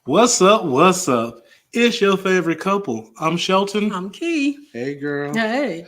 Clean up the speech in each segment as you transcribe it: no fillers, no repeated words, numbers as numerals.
What's up? What's up? It's your favorite couple. I'm Shelton. I'm Key. Hey, girl. Hey.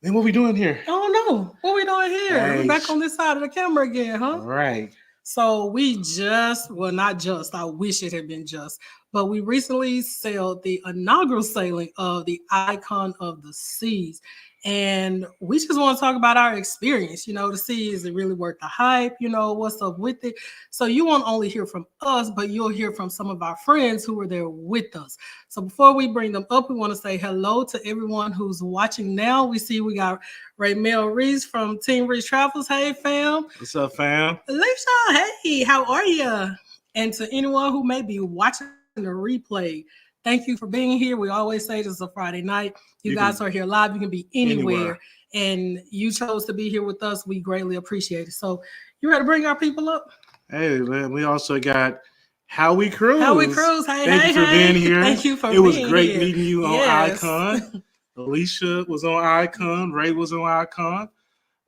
And what we doing here? I don't know. What we doing here? Hey. We're back on this side of the camera again, huh? All right. So we not just, I wish it had been just, but we recently sailed the inaugural sailing of the Icon of the Seas. And we just want to talk about our experience. You know, the sea, is it really worth the hype? You know, what's up with it? So you won't only hear from us, but you'll hear from some of our friends who were there with us. So before we bring them up, we want to say hello to everyone who's watching now. We see we got Raymel Reese from Team Reese Travels. Hey, fam. What's up, fam? Alicia, hey, how are you? And to anyone who may be watching the replay, thank you for being here. We always say this is a Friday night. You guys are here live. You can be anywhere. And you chose to be here with us. We greatly appreciate it. So you ready to bring our people up? Hey, man, we also got Howie Cruz. Howie Cruz, hey, Thank you for being here. Thank you for being here. It was great meeting you on Icon. Alicia was on Icon. Ray was on Icon.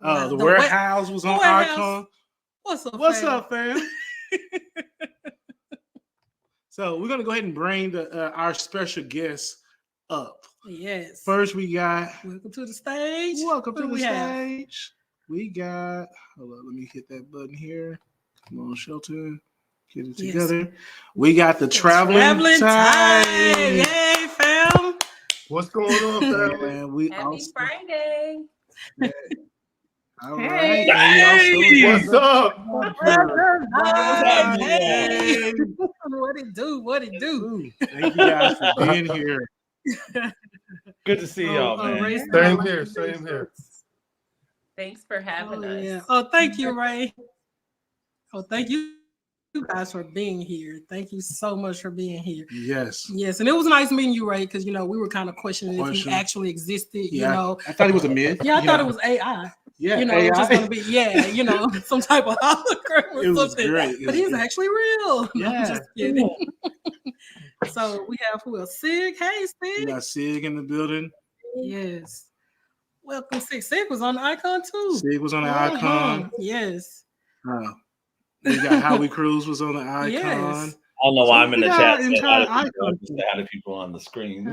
The Warehouse was on Icon. What's up, fam? So we're going to go ahead and bring our special guests up. Yes. First, we got... Welcome to the stage. Welcome to the stage. We got... Hold on, let me hit that button here. Come on, Shelton. Get it together. We got the Traveling Time. Hey, fam. What's going on, family? Happy Friday. Yeah. All right. Hey, what's up? Hey. What it do? Thank you guys for being here. Good to see y'all, man. Same here. Thanks for having us. Yeah. Oh, thank you, Ray. Oh, thank you guys for being here. Thank you so much for being here. Yes. And it was nice meeting you, Ray, because, you know, we were kind of questioning if you actually existed, you know. I thought it was a myth. Yeah, I thought it was AI. Yeah, you know, AI. it's just gonna be, you know, some type of hologram or something. Great. But he's actually real. Yeah. No, I'm just kidding. So we have who else? Sig. Hey, Sig. We got Sig in the building. Yes. Welcome, Sig. Sig was on the Icon too. Sig was on the Icon. Yes. We got Howie Cruz was on the Icon. Yes. I don't know why I'm in the chat. How do people on the screen?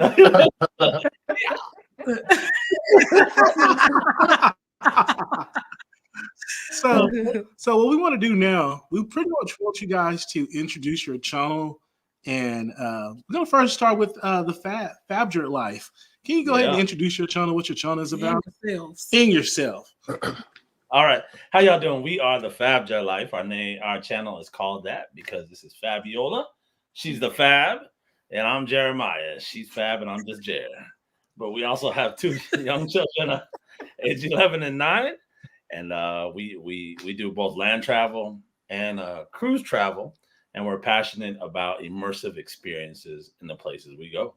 So what we want to do now, we pretty much want you guys to introduce your channel, and we're gonna first start with the Fabjurt Life. Can you go ahead and introduce your channel, what your channel is about, and yourself? All right, how y'all doing? We are the Fabjurt Life. Our channel is called that because this is Fabiola. She's the Fab, and I'm Jeremiah. She's Fab, and I'm just Jer. But we also have two young children, age 11 and 9, and we do both land travel and cruise travel, and we're passionate about immersive experiences in the places we go.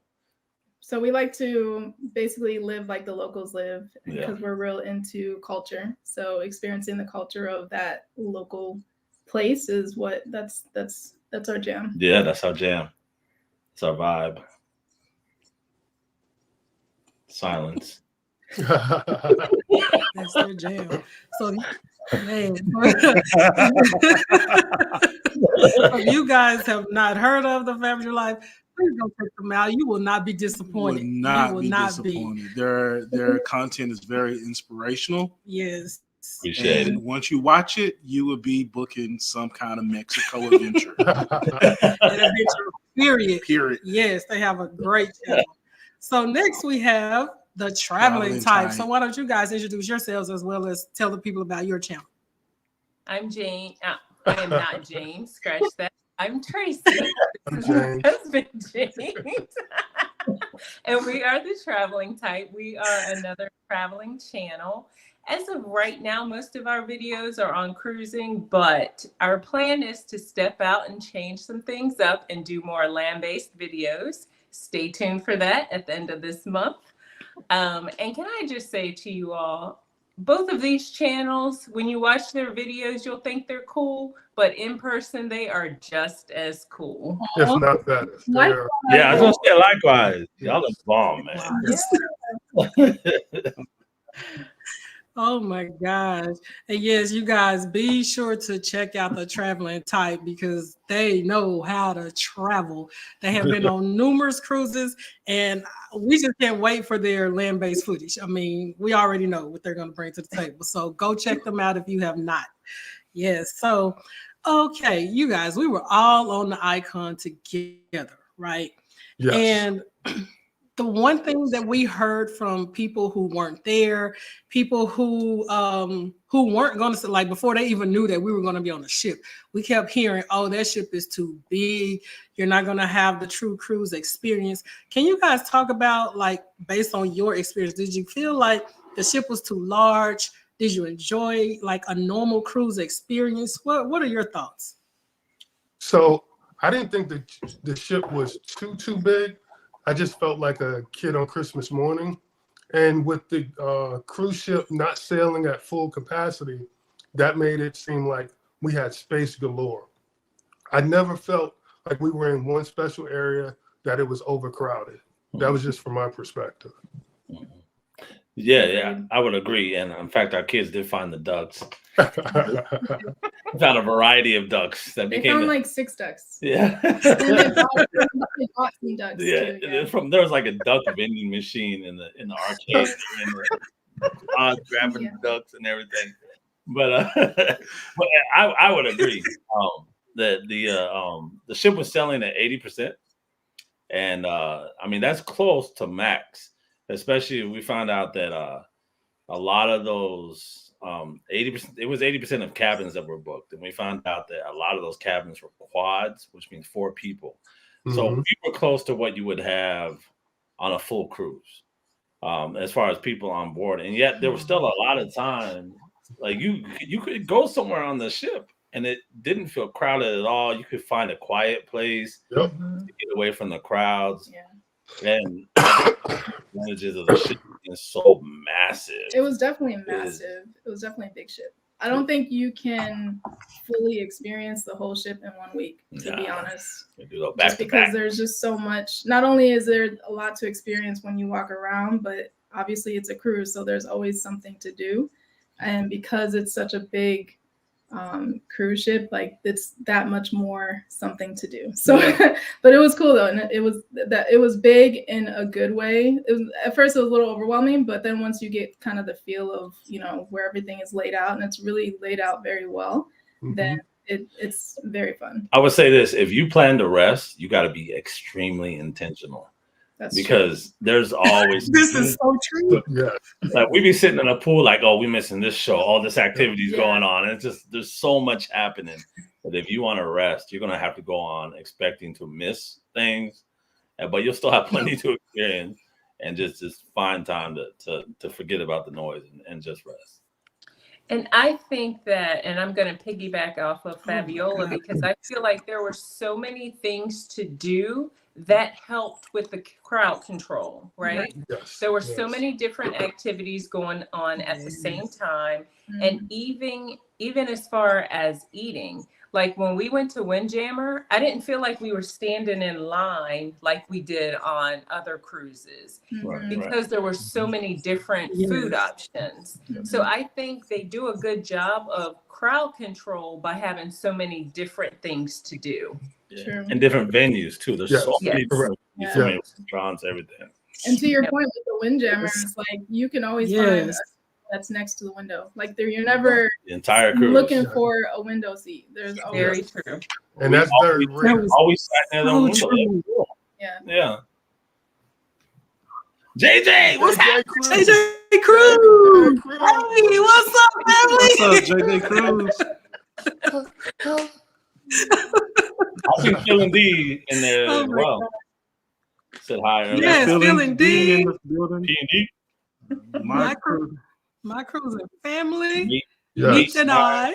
So we like to basically live like the locals live because we're real into culture. So experiencing the culture of that local place is that's our jam. Yeah, that's our jam. It's our vibe. Silence. That's their jam. So, man, if you guys have not heard of the Fabjurt Life, please go check them out. You will not be disappointed. You will not be disappointed. Their content is very inspirational. Yes. Appreciate it. Once you watch it, you will be booking some kind of Mexico adventure. An adventure, period. Period. Yes, they have a great channel. So next we have the Traveling Type. So why don't you guys introduce yourselves as well as tell the people about your channel? I'm Jane. I am not Jane. Scratch that. I'm Tracy. My husband, James. And we are the Traveling Type. We are another traveling channel. As of right now, most of our videos are on cruising, but our plan is to step out and change some things up and do more land-based videos. Stay tuned for that at the end of this month. And can I just say to you all, both of these channels, when you watch their videos, you'll think they're cool, but in person, they are just as cool. If not that. Yeah, I was going to say likewise. Y'all are bomb, man. Oh my gosh. And yes, you guys be sure to check out the Traveling Type because they know how to travel. They have been on numerous cruises and we just can't wait for their land-based footage. I mean, we already know what they're going to bring to the table. So go check them out if you have not. Yes. So, okay, you guys, we were all on the Icon together, right? Yes. And the one thing that we heard from people who weren't there, people who weren't going to, like before they even knew that we were going to be on the ship, we kept hearing, oh, that ship is too big. You're not going to have the true cruise experience. Can you guys talk about, like, based on your experience, did you feel like the ship was too large? Did you enjoy like a normal cruise experience? What are your thoughts? So I didn't think the ship was too big. I just felt like a kid on Christmas morning. And with the cruise ship not sailing at full capacity, that made it seem like we had space galore. I never felt like we were in one special area that it was overcrowded. That was just from my perspective. Yeah, I would agree. And in fact, our kids did find the ducks. We found a variety of ducks. They found like 6 ducks. Yeah. And they bought some ducks Yeah, too, there was like a duck vending machine in the arcade, and grabbing the ducks and everything. But but I would agree that the ship was selling at 80%, and I mean that's close to max. Especially we found out that a lot of those 80%, it was 80% of cabins that were booked, and we found out that a lot of those cabins were quads, which means 4 people. So we were close to what you would have on a full cruise, as far as people on board. And yet there was still a lot of time, like you could go somewhere on the ship and it didn't feel crowded at all. You could find a quiet place to get away from the crowds. Yeah. And the advantages of the ship is so massive. It was definitely massive. It was definitely a big ship. I don't think you can fully experience the whole ship in 1 week, to be honest. Just because there's just so much. Not only is there a lot to experience when you walk around, but obviously it's a cruise, so there's always something to do. And because it's such a big cruise ship, like it's that much more something to do. So but it was cool though, and it was big in a good way. At first it was a little overwhelming, but then once you get kind of the feel of, you know, where everything is laid out, and it's really laid out very well, then it's very fun. I would say this: if you plan to rest, you got to be extremely intentional. That's because there's always this is so true. Yeah. Like we be sitting in a pool like, oh, we missing this show, all this activities going on. And it's just there's so much happening. But if you want to rest, you're gonna have to go on expecting to miss things. But you'll still have plenty to experience and just find time to forget about the noise and just rest. And I think that, and I'm going to piggyback off of Fabiola, because I feel like there were so many things to do that helped with the crowd control, right? Yes. There were so many different activities going on at the same time. And even as far as eating, like when we went to Windjammer, I didn't feel like we were standing in line like we did on other cruises because there were so many different food options. So I think they do a good job of crowd control by having so many different things to do. And different venues too. There's so many different restaurants, everything. And to your point with the Windjammer, it's like you can always find that's next to the window. Like you're never the entire cruise looking for a window seat. There's always very true. And that's very rare. Always sat near the window. Yeah. JJ, what's happening? JJ Cruz. Hey, what's up, family? What's up, JJ Cruz? I see Phil D in there as well. Said hi earlier. Yes, Phil D. in the building. P&D. My crews and family. Yes. Meet and I.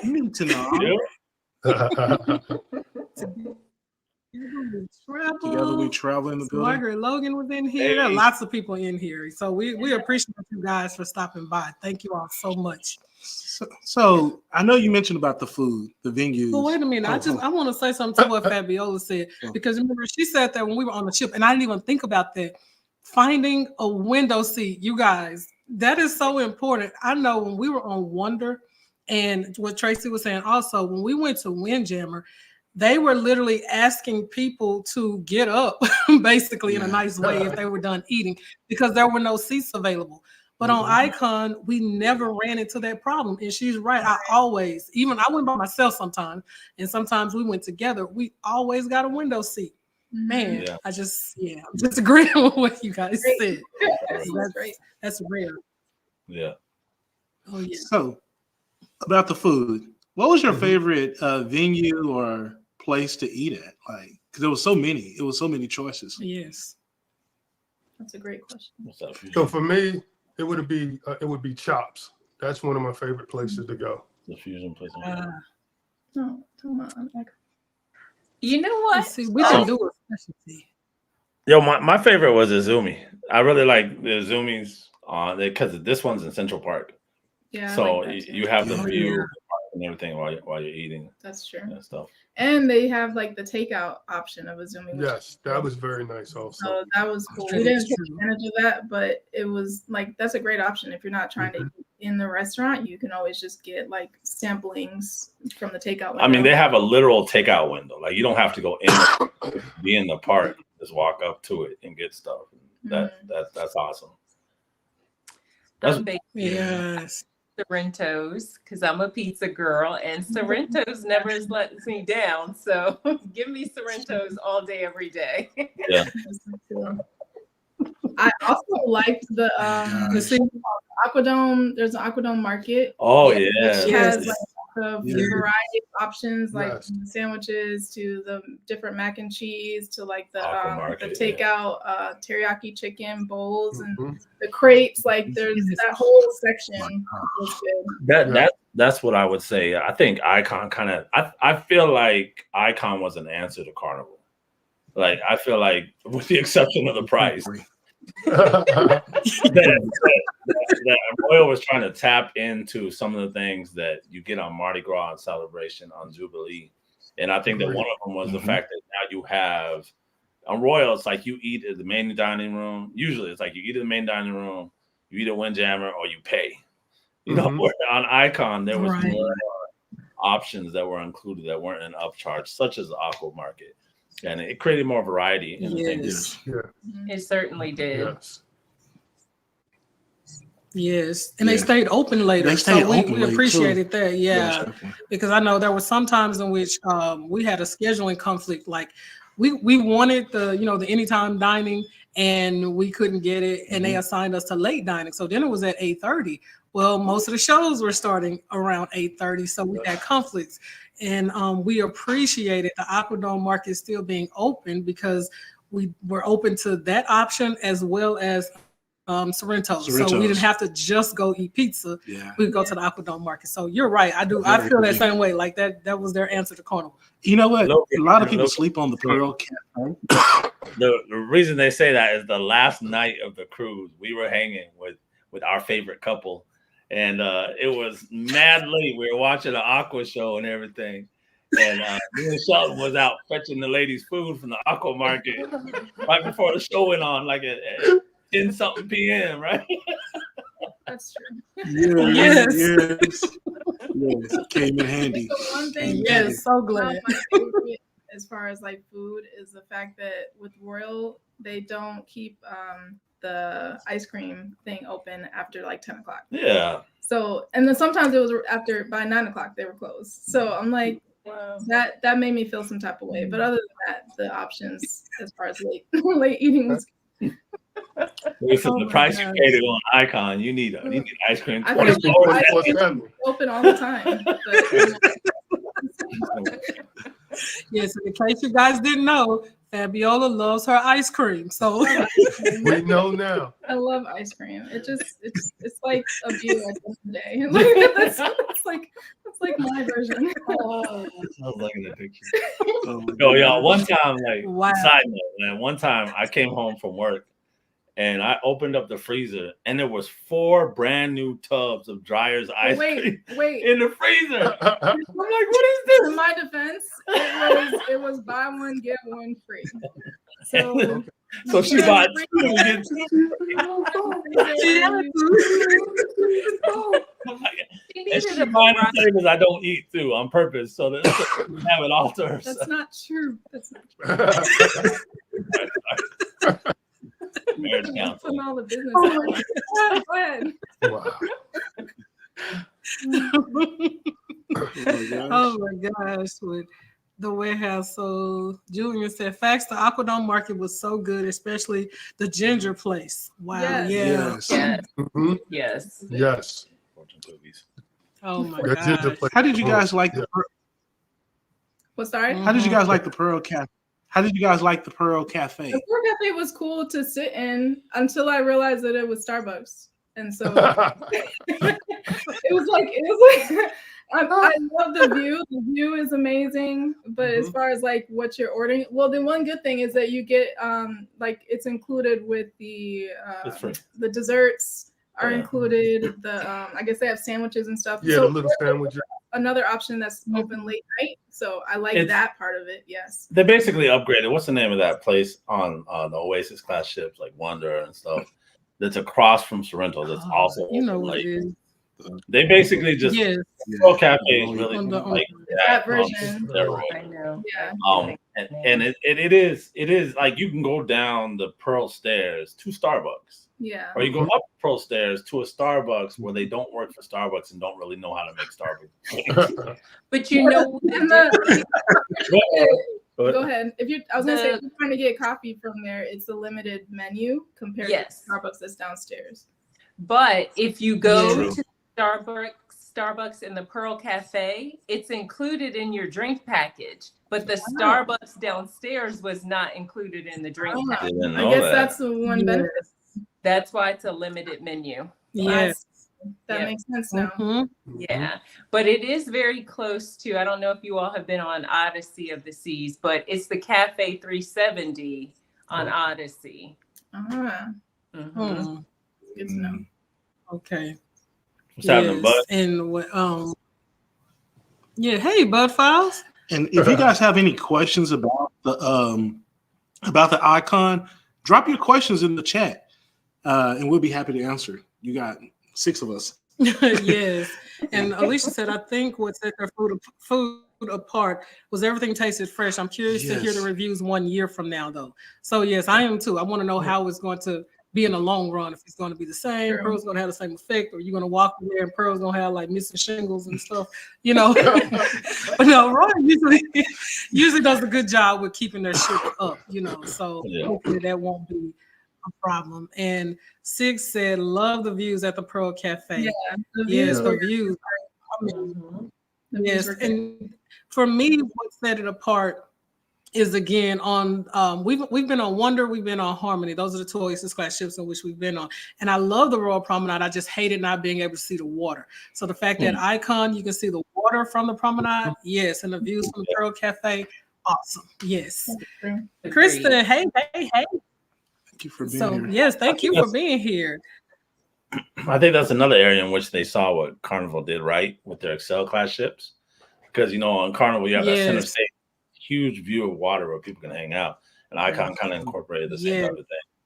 Together we travel in the building. Margaret Logan was in here. There are lots of people in here. So we appreciate you guys for stopping by. Thank you all so much. So I know you mentioned about the food, the venues. Well, wait a minute. I want to say something to what Fabiola said, because remember she said that when we were on the ship, and I didn't even think about that. Finding a window seat, you guys, that is so important. I know when we were on Wonder, and what Tracy was saying also, when we went to Windjammer, they were literally asking people to get up, basically in a nice way, if they were done eating, because there were no seats available. But on Icon, we never ran into that problem. And she's right. I went by myself sometimes, and sometimes we went together. We always got a window seat. Man, I'm just agreeing with what you guys said. That's rare. Yeah. Oh yeah. So, about the food, what was your favorite venue or place to eat at? Like, because there was so many. It was so many choices. Yes. That's a great question. What's up? So for me, it would be Chops. That's one of my favorite places to go. The fusion place. No, come on. You know what? See, we can do a specialty. Yo, my favorite was Izumi. I really like the Izumi's on because this one's in Central Park. Yeah. So like you have the view yeah. and everything while you're eating That's true. and stuff. And they have like the takeout option of Izumi. Yes, that was very nice also. So that was cool. We didn't take advantage of that, but it was like that's a great option. If you're not trying to eat in the restaurant, you can always just get like samplings from the takeout window. I mean, they have a literal takeout window. Like you don't have to go in, be in the park. Just walk up to it and get stuff. That's awesome. Yes. Sorrento's, because I'm a pizza girl, and Sorrento's never lets me down. So give me Sorrento's all day, every day. Yeah. I also liked the Aquadome. There's an Aquadome Market. Oh which yeah. has like a variety of options, like sandwiches to the different mac and cheese to like the takeout teriyaki chicken bowls and the crepes. Like there's that whole section. That's what I would say. I think Icon kind of. I feel like Icon was an answer to Carnival. Like I feel like, with the exception of the price, that Royal was trying to tap into some of the things that you get on Mardi Gras and Celebration on Jubilee, and I think that one of them was the fact that now you have on Royal, it's like you eat at the main dining room. Usually, it's like you eat at the main dining room, you eat at Windjammer, or you pay. You know, where on Icon there was more options that were included that weren't an upcharge, such as the Aqua Market. And it created more variety in the things. It certainly did. Yes. And they stayed open later. We appreciated that. Yeah. Because I know there were some times in which we had a scheduling conflict. Like we wanted the anytime dining and we couldn't get it. And they assigned us to late dining. So dinner was at 8:30. Well, most of the shows were starting around 8:30. So we had conflicts. And we appreciated the Aquadome Market still being open because we were open to that option as well as Sorrento's. So we didn't have to just go eat pizza. Yeah. We could go to the Aquadome Market. So you're right. I feel that same way. Like that was their answer to Carnival. You know what? A lot of people sleep on the Pearl Cafe. The reason they say that is the last night of the cruise, we were hanging with our favorite couple. And it was mad late. We were watching the Aqua show and everything. And me and Shelton was out fetching the ladies' food from the Aqua Market right before the show went on, like at 10-something p.m., right? That's true. Yes. Came in handy. So one thing, so glad. My favorite as far as like food is the fact that with Royal, they don't keep the ice cream thing open after like 10 o'clock. Yeah. So, and then sometimes it was by 9 o'clock they were closed. So I'm like, wow, that made me feel some type of way. But other than that, the options as far as late eating was. Listen, the price you paid to go on Icon, you need ice cream. I think open all the time. Yes, in case you guys didn't know, Fabiola loves her ice cream. So we know now. I love ice cream. It's like a beer at the end of the day. That's like my version. I was looking at the picture. Yo, y'all, one time, side note, man, one time I came home from work and I opened up the freezer and there was 4 brand new tubs of Dryer's ice cream in the freezer. I'm like, what is this? In my defense, it was buy one, get one free. So So she bought two and get two. And she buying the flavors I don't eat too on purpose, so that have it all to herself. That's not true. That's not true. Marriage Putting counseling. all the business out. Go ahead. Wow. Oh my gosh, with the warehouse. So Julian said, facts, the Aquadome market was so good, especially the ginger place. Wow. Yes. Yeah. Yes. Yes. Mhm. Yes. Yes. Oh my That ginger gosh. place. How did you guys like Yeah. the? Well, sorry. Mhm. How did you guys like the Pearl Cafe? How did you guys like the Pearl Cafe? The Pearl Cafe was cool to sit in until I realized that it was Starbucks, and so it was like I love the view. The view is amazing, but as far as like what you're ordering, well, the one good thing is that you get like it's included with the It's free. the desserts are Yeah. included. The I guess they have sandwiches and stuff. Yeah, So the little sandwich. another option that's open late night. So I like that part of it. Yes. They basically upgraded. What's the name of that place on the Oasis class ships, like Wonder and stuff? That's across from Sorrento. That's also You know open what late. it is. They basically just Yes. Pearl Cafe is really On the- like that version. steroid. I know. Yeah. And it is like you can go down the Pearl stairs to Starbucks, Yeah. or you go up Pearl stairs to a Starbucks where they don't work for Starbucks and don't really know how to make Starbucks. But you know, And the- But Go ahead. I was gonna say, The- if you're trying to get coffee from there, it's a limited menu compared Yes. to Starbucks that's downstairs. but if you go True. to Starbucks in the Pearl Cafe, it's included in your drink package. But the Starbucks downstairs was not included in the drink Ah, package. didn't I know guess that. that's the one benefit. That's why it's a limited menu. Yes. That Yeah. makes sense now. Mhm. Yeah, but it is very close to, I don't know if you all have been on Odyssey of the Seas, but it's the Cafe 370 on Odyssey. Ah, Mhm. Hmm. good to know. Okay. What's happening, bud? And what yeah, hey Bud Files. And if you guys have any questions about the icon, drop your questions in the chat, and we'll be happy to answer. You got 6 of us. Yes. And Alicia said, I think what set their food apart was everything tasted fresh. I'm curious to hear the Yes. reviews 1 year from now, though. So yes, I am too. I want to know how it's going to be in the long run. If it's going to be the same, True. Pearl's going to have the same effect, or you're going to walk in there and Pearl's going to have like missing shingles and stuff, you know. But no, Roy usually does a good job with keeping their shit up, you know. So Yeah. hopefully that won't be a problem. And Six said, love the views at the Pearl Cafe. Yeah, the Yes, views the were views. I mean, Mhm. the views yes, were good. and for me, what set it apart is again on we've been on Wonder, we've been on Harmony. Those are the two Oasis class ships in which we've been on. And I love the Royal Promenade. I just hated not being able to see the water. So the fact that Icon, you can see the water from the promenade, yes, and the views from the Pearl Cafe, awesome. Yes. Agreed. Krista, hey. Thank you for being So here. yes, thank you for being here. I think that's another area in which they saw what Carnival did right with their Excel class ships, because on Carnival you have that center Yes. stage, huge view of water where people can hang out, and Icon kind of incorporated the same Yeah. type of thing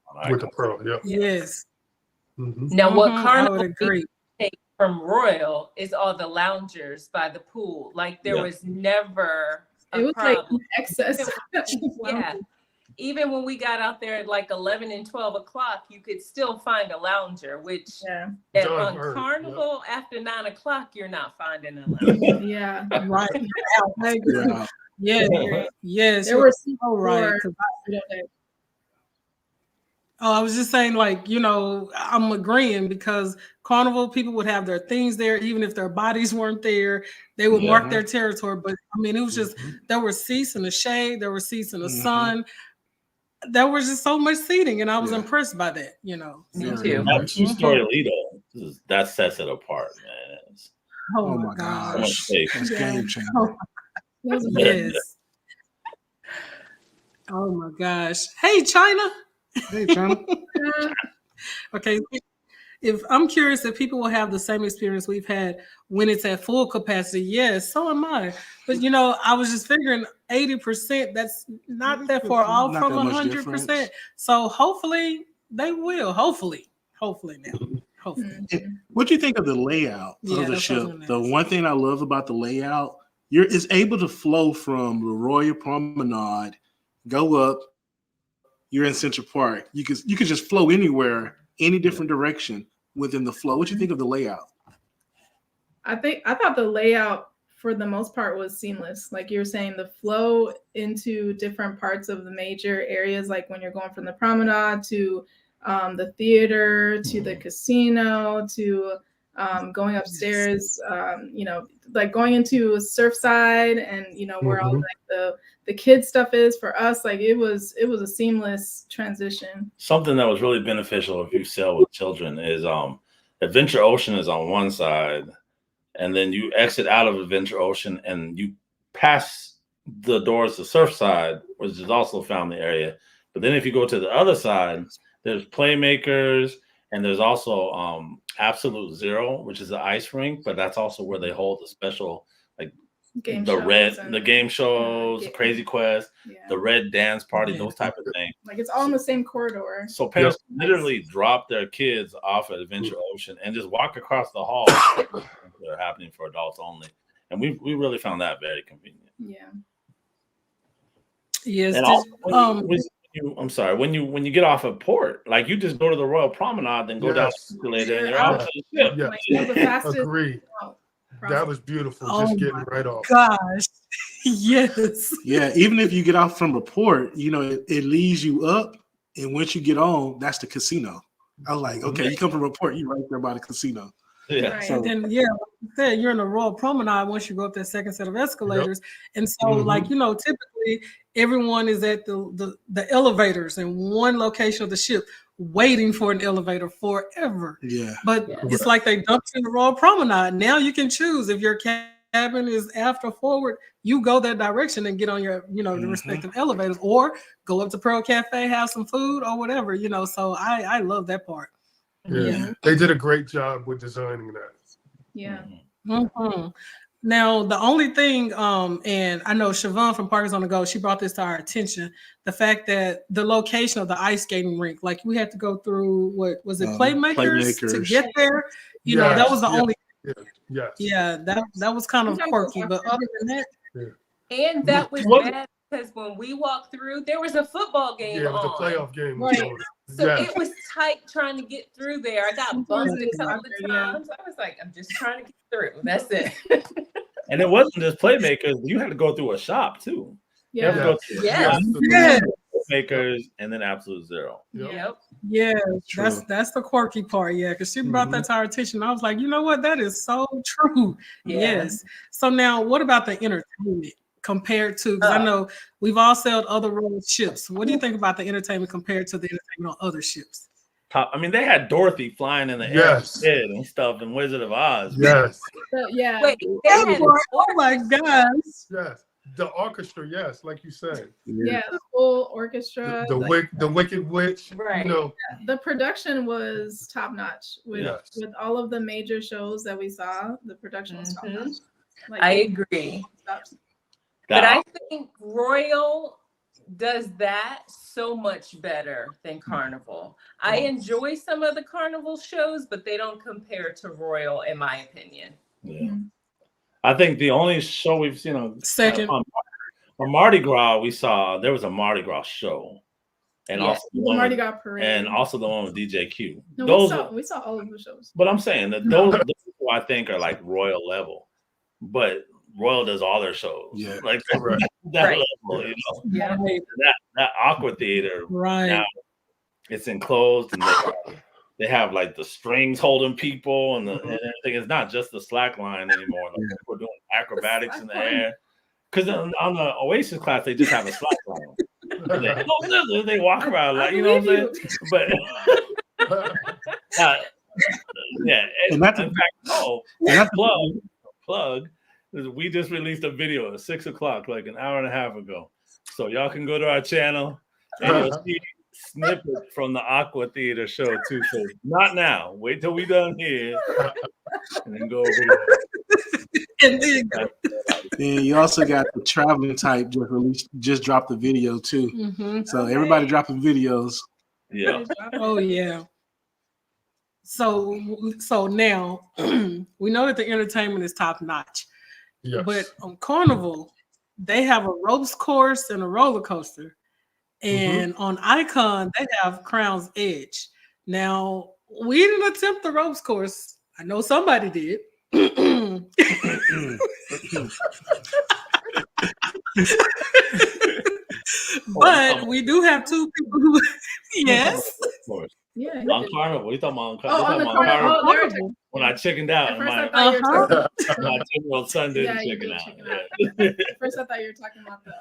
on With the Icon. Pearl, yeah. Yes. Mhm. Now, what Mhm, I would Carnival agree. take from Royal is all the loungers by the pool. Like there Yeah. was never a It was like problem. excess. Yeah. Even when we got out there at like 11 and 12 o'clock, you could still find a lounger, which Yeah. on Done, Carnival after 9 o'clock, you're not finding a lounger. Yeah. Right. I agree. Yeah. Yes. Yes. There were so right. 'Cause I was just saying, like, I'm agreeing because Carnival people would have their things there, even if their bodies weren't there. They would mark their territory. But I mean, it was just there were seats in the shade, there were seats in the sun. There was just so much seating, and I was impressed by that. Me Very too. That nice. two-story Lido, that sets it apart, man. It's Oh, Oh my so much gosh. space. That's Yeah. game changer. Yes. Oh my gosh. Hey, China. Hey, China. Okay. if I'm curious if people will have the same experience we've had when it's at full capacity. Yes, so am I. But I was just figuring 80%. That's not that far off Not from that much 100%. difference. So hopefully they will. Hopefully now. Hopefully. What do you think of the layout Yeah, of the that's what I was ship? gonna The ask. one thing I love about the layout, it's able to flow from the Royal Promenade, go up. You're in Central Park. You could just flow anywhere, any different direction within the flow. What do you think of the layout? I thought the layout for the most part was seamless. Like you were saying, the flow into different parts of the major areas, like when you're going from the promenade to the theater to the casino to going upstairs, like going into Surfside and where all like the kids stuff is for us. Like it was a seamless transition. Something that was really beneficial if you sail with children is Adventure Ocean is on one side, and then you exit out of Adventure Ocean and you pass the doors to Surfside, which is also family area. But then if you go to the other side, there's Playmakers, and there's also Absolute Zero, which is the ice rink, but that's also where they hold the special, like the game shows, Crazy Quest, the Red Dance Party, those type of things. Like it's all in the same corridor. So parents literally drop their kids off at Adventure Ocean and just walk across the hall. They're happening for adults only, and we really found that very convenient. Yeah. Yes. And also, I'm sorry, when you get off of port, like you just go to the Royal Promenade, then go down the escalator, and you're out to the ship. Yeah. Like, it was the fastest Agreed. That was beautiful. Just getting right off. Gosh. Yes. Yeah, even if you get off from the port, it leads you up, and once you get on, that's the casino. I was like, okay, you come from a port, you're right there by the casino. Yeah. Right. So then, like you said, you're in the Royal Promenade once you go up that second set of escalators. And so, typically everyone is at the elevators in one location of the ship waiting for an elevator forever. Yeah. But it's like they dumped you in the Royal Promenade. Now you can choose if your cabin is aft or forward, you go that direction and get on your, the respective elevators, or go up to Pearl Cafe, have some food or whatever, So I love that part. Yeah. They did a great job with designing that. Yeah. Mm-hmm. Now, the only thing, and I know Siobhan from Parkers on the Go, she brought this to our attention, the fact that the location of the ice skating rink, like we had to go through, what was it, Playmakers to get there? That was the only. Yeah, that was kind of quirky, but other than that. And that was bad because when we walked through, there was a football game on. Yeah, it was a playoff game. Right. So it was tight trying to get through there. I got bumped a couple of times. I was like, I'm just trying to get through. That's it. And it wasn't just Playmakers. You had to go through a shop too. Yeah. Playmakers and then Absolute Zero. Yep. Yeah, that's the quirky part. Yeah, because she brought that to our attention. I was like, you know what? That is so true. Yeah. Yes. So now, what about the entertainment compared to? Because I know we've all sailed other road ships. What do you think about the entertainment compared to the entertainment on other ships? I mean, they had Dorothy flying in the air and stuff in Wizard of Oz. Yes. Yeah. Wait, oh my gosh. Yes. The orchestra, yes, like you said. Yeah, the full orchestra. The Wicked Witch. Right. The production was top notch with all of the major shows that we saw. The production was top notch. Like, I agree. But I think Royal does that so much better than Carnival. I enjoy some of the Carnival shows, but they don't compare to Royal, in my opinion. Yeah. I think the only show we've seen on Mardi Gras, there was a Mardi Gras show. And also the Mardi Gras parade. And also the one with DJ Q. No, we saw all of the shows. But I'm saying that those I think are like Royal level. But Royal does all their shows. Yeah. Like that level, Yeah. That Aqua Theater. Right. Now, it's enclosed and they have like the strings holding people and everything. It's not just the slack line anymore. Like people doing acrobatics in the air. Because on the Oasis class, they just have a slack line. They walk around like, you know what I'm saying? But in fact, plug. We just released a video at 6 o'clock, like an hour and a half ago. So y'all can go to our channel and you'll snippets from the Aqua Theater show too. So not now. Wait till we done here, and then go over there. And then And you also got the traveling type just dropped the video too. So everybody dropping videos. Yeah. Oh yeah. So now we know that the entertainment is top notch. Yes. But on Carnival, they have a ropes course and a roller coaster. And on Icon, they have Crown's Edge. Now, we didn't attempt the ropes course. I know somebody did. But we do have two people who, yes. Yeah. On Carnival. We talking about On the Carnival. Carnival. When I chickened out, At first I thought you were talking when I took on Sunday Yeah, to you chicken did out. chicken Yeah. At first I thought you were talking about the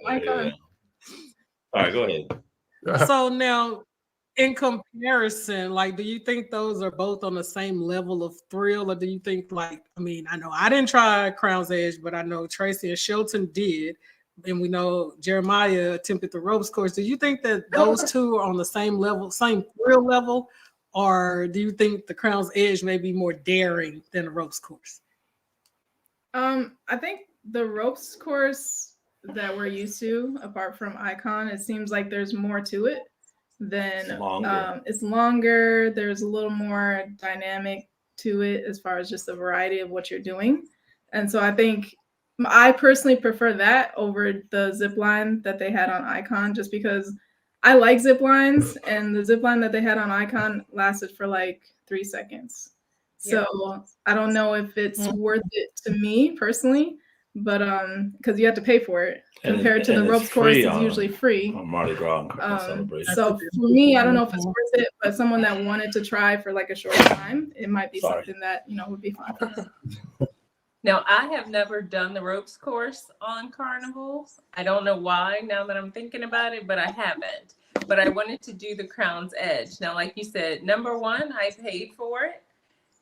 Icon. Yeah. All right, go ahead. So now, in comparison, like, do you think those are both on the same level of thrill, or do you think, like, I mean, I know I didn't try Crown's Edge, but I know Tracy and Shelton did, and we know Jeremiah attempted the ropes course. Do you think that those two are on the same level, same thrill level, or do you think the Crown's Edge may be more daring than the ropes course? I think the ropes course that we're used to, apart from Icon, it seems like there's more to it than it's longer. There's a little more dynamic to it as far as just the variety of what you're doing. And so I think I personally prefer that over the zip line that they had on Icon, just because I like zip lines, and the zip line that they had on Icon lasted for like 3 seconds. So I don't know if it's worth it to me personally, but because you have to pay for it compared to the ropes course, it's usually free. On Mardi Gras and celebration. So for me, I don't know if it's worth it, but someone that wanted to try for like a short time, it might be something that would be fun for them. Now, I have never done the ropes course on Carnival. I don't know why now that I'm thinking about it, but I haven't. But I wanted to do the Crown's Edge. Now, like you said, number one, I paid for it.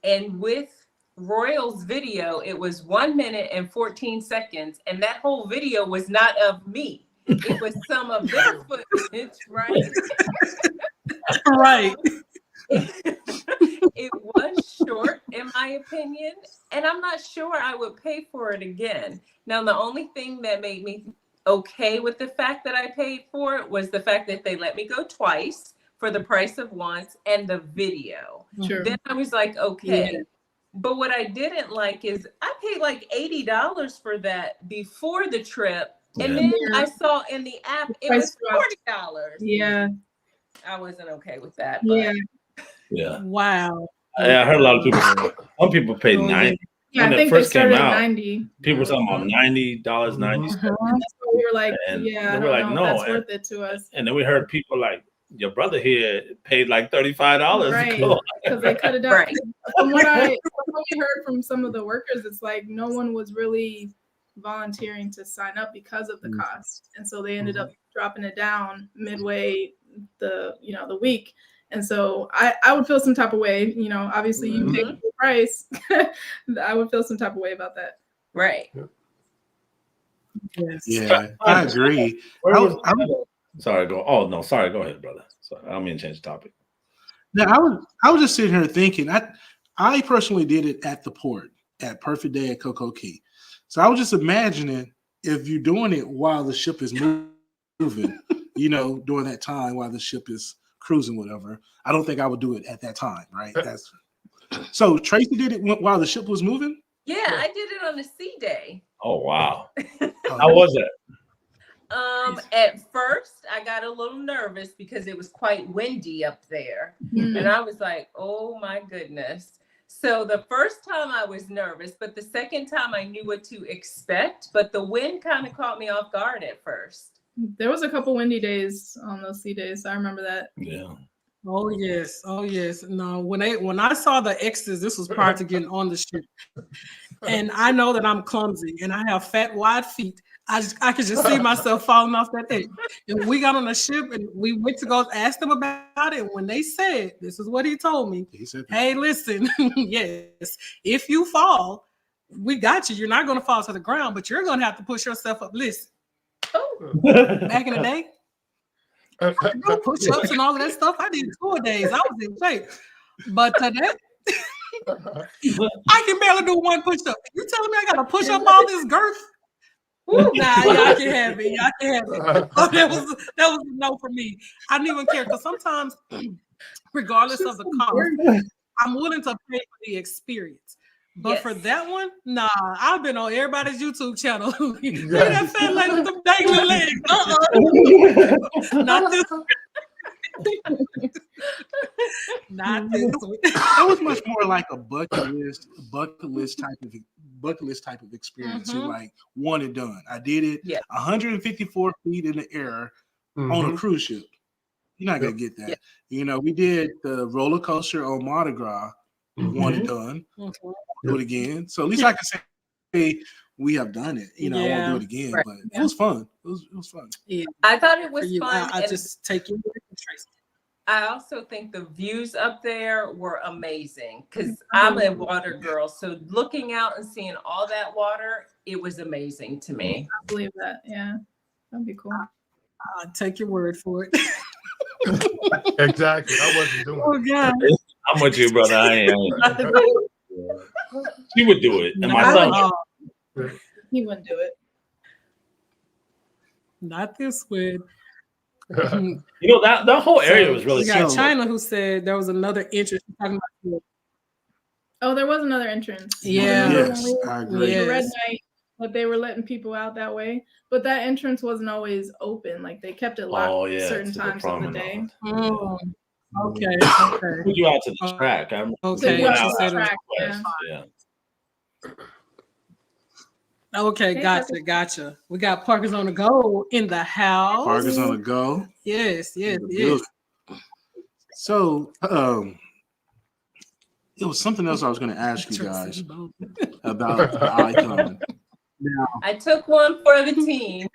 And with Royal's video, it was 1 minute and 14 seconds. And that whole video was not of me. It was some of their footage, right? Right. It was short, in my opinion, and I'm not sure I would pay for it again. Now, the only thing that made me okay with the fact that I paid for it was the fact that they let me go twice for the price of once, and the video. Sure. Then I was like, okay. Yeah. But what I didn't like is I paid like $80 for that before the trip, and then I saw in the app it was $40. Yeah. I wasn't okay with that. But. Yeah. Wow. Yeah, I heard a lot of people. Some people paid 90. Yeah, when I think it first they started came out, at 90. People were talking about $90, 90. That's what we were like, and yeah, I they don't were like, know no, if that's worth it to us. And then we heard people like, your brother here paid like $35 right, to go. Because they cut it down. Right. From what we heard from some of the workers, it's like no one was really volunteering to sign up because of the cost, and so they ended up dropping it down midway the week. And so I would feel some type of way, obviously you pay the price. I would feel some type of way about that. Right. Yes. Yeah, I agree. Sorry, go. Oh no, sorry. Go ahead, brother. Sorry, I don't mean to change the topic. Now I was just sitting here thinking. I personally did it at the port at Perfect Day at Coco Key. So I was just imagining if you're doing it while the ship is moving, during that time while the ship is cruising, whatever. I don't think I would do it at that time, right? So Tracy did it while the ship was moving. Yeah, I did it on the sea day. Oh wow! How was it? At first I got a little nervous because it was quite windy up there. And I was like, oh my goodness. So the first time I was nervous, but the second time I knew what to expect, but the wind kind of caught me off guard at first. There was a couple windy days on those sea days. I remember that. Yeah. Oh yes. No, when I saw the X's, this was prior to getting on the ship. And I know that I'm clumsy and I have fat, wide feet. I could just see myself falling off that edge. And we got on the ship and we went to go ask them about it. And when they said, this is what he told me. He said, hey, listen, yes, if you fall, we got you. You're not going to fall to the ground, but you're going to have to push yourself up. Listen, back in the day, No push-ups and all of that stuff. I did 2 days. I was in shape. But today, I can barely do 1 push-up. You telling me I got to push up all this girth? Nah, y'all can have it. Y'all can have it. So that was a no for me. I didn't even care because sometimes, regardless of the cost, I'm willing to pay for the experience. But for that one, nah, I've been on everybody's YouTube channel. Look at that fat lady with them dangling legs. Not this. Not this. It was much more like a bucket list type of experience. You like one and done. I did it. 154 feet in the air on a cruise ship. You're not gonna get that. You know, we did the roller coaster on Mardi Gras. One and done. Do it again. So at least I can say we have done it. You know, I won't do it again, but it was fun. It was fun. Yeah. I thought it was fun. I just take you. I also think the views up there were amazing because I'm a water girl. So looking out and seeing all that water, it was amazing to me. I believe that. Yeah, that'd be cool. I'll take your word for it. Exactly. I wasn't doing Oh, God. I'm with you, brother. I am. She would do it. And my son. He wouldn't do it. Not this one. You know, that whole area was really We got China who said there was another entrance. Oh, there was another entrance. Yeah. Yes, I agree. The red night, but they were letting people out that way. But that entrance wasn't always open. Like they kept it locked certain times of the day. Oh, okay. Put you out to the track. I okay. Track, yeah. Okay, gotcha. We got Parkers on the Go in the house. Parkers on the Go. Yes. So, it was something else I was going to ask you guys about the icon. Now, I took one for the team.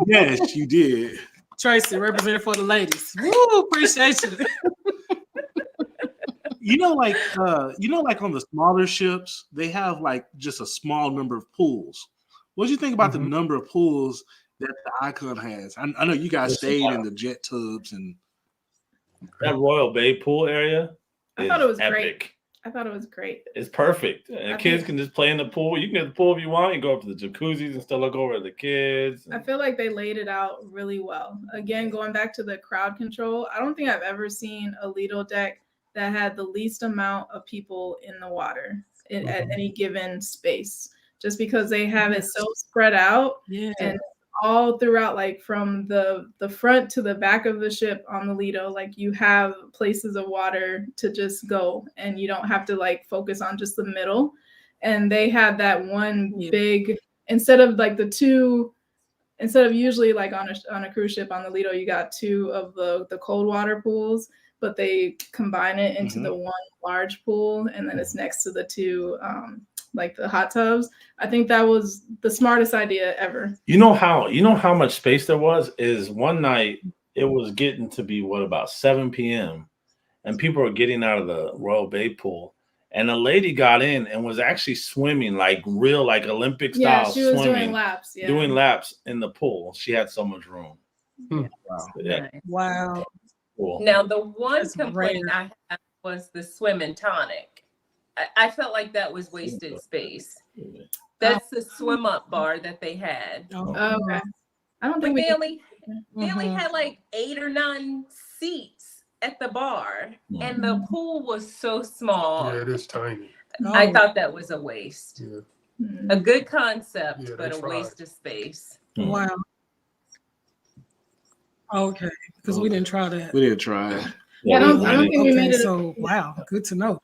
Yes, you did. Tracy, representative for the ladies. Woo, appreciate you. You know, like on the smaller ships, they have like just a small number of pools. What do you think about the number of pools that the icon has? I know you guys stayed in the jet tubs and that Royal Bay pool area. I thought it was epic. great. I thought it was great. It's perfect. And kids can just play in the pool. You can get the pool if you want. You go up to the jacuzzis and still look over at the kids. I feel like they laid it out really well. Again, going back to the crowd control, I don't think I've ever seen a Lido deck that had the least amount of people in the water at any given space, just because they have it so spread out and all throughout, like from the front to the back of the ship on the Lido, like you have places of water to just go and you don't have to like focus on just the middle. And they had that one big, instead of usually like on a cruise ship on the Lido, you got 2 of the cold water pools, but they combine it into the one large pool, and then it's next to the 2 like the hot tubs. I think that was the smartest idea ever. You know how much space there was is one night it was getting to be about 7 p.m. and people were getting out of the Royal Bay pool, and a lady got in and was actually swimming like real like Olympic style. She was swimming, doing laps. Yeah. Doing laps in the pool. She had so much room. Wow. Cool. Now the one complaint I had was the swim and tonic. I felt like that was wasted space. That's the swim up bar that they had. Okay. I don't think they only had like 8 or 9 seats at the bar, and the pool was so small. Yeah, it is tiny. I thought that was a waste. Yeah. A good concept, but a waste of space. Wow. Okay, because we didn't try that. We didn't try it. I don't think we made it. So wow, good to know.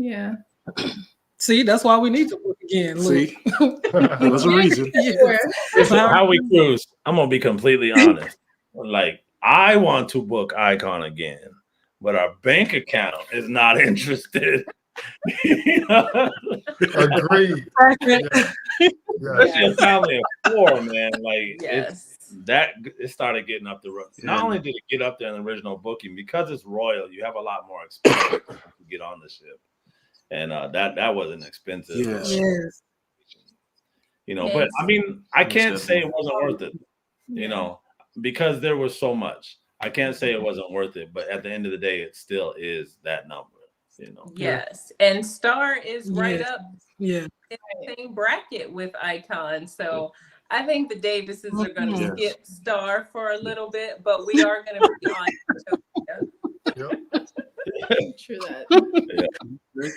Yeah. See, that's why we need to book again. See, there's a reason. How we cruise. I'm gonna be completely honest. Like, I want to book Icon again, but our bank account is not interested. Agreed. Especially a family of 4, man. Like, it started getting up the road. Not only did it get up there in the original booking, because it's royal, you have a lot more expense to get on the ship. And that wasn't expensive. Yes. You know, but I mean, I can't say it wasn't worth it. You know, because there was so much. I can't say it wasn't worth it, but at the end of the day, it still is that number. You know. Yes, and Star is right Yes. up Yeah. in the same bracket with Icon. So I think the Davises are going to skip Star for a little bit, but we are going to be on Utopia. True that.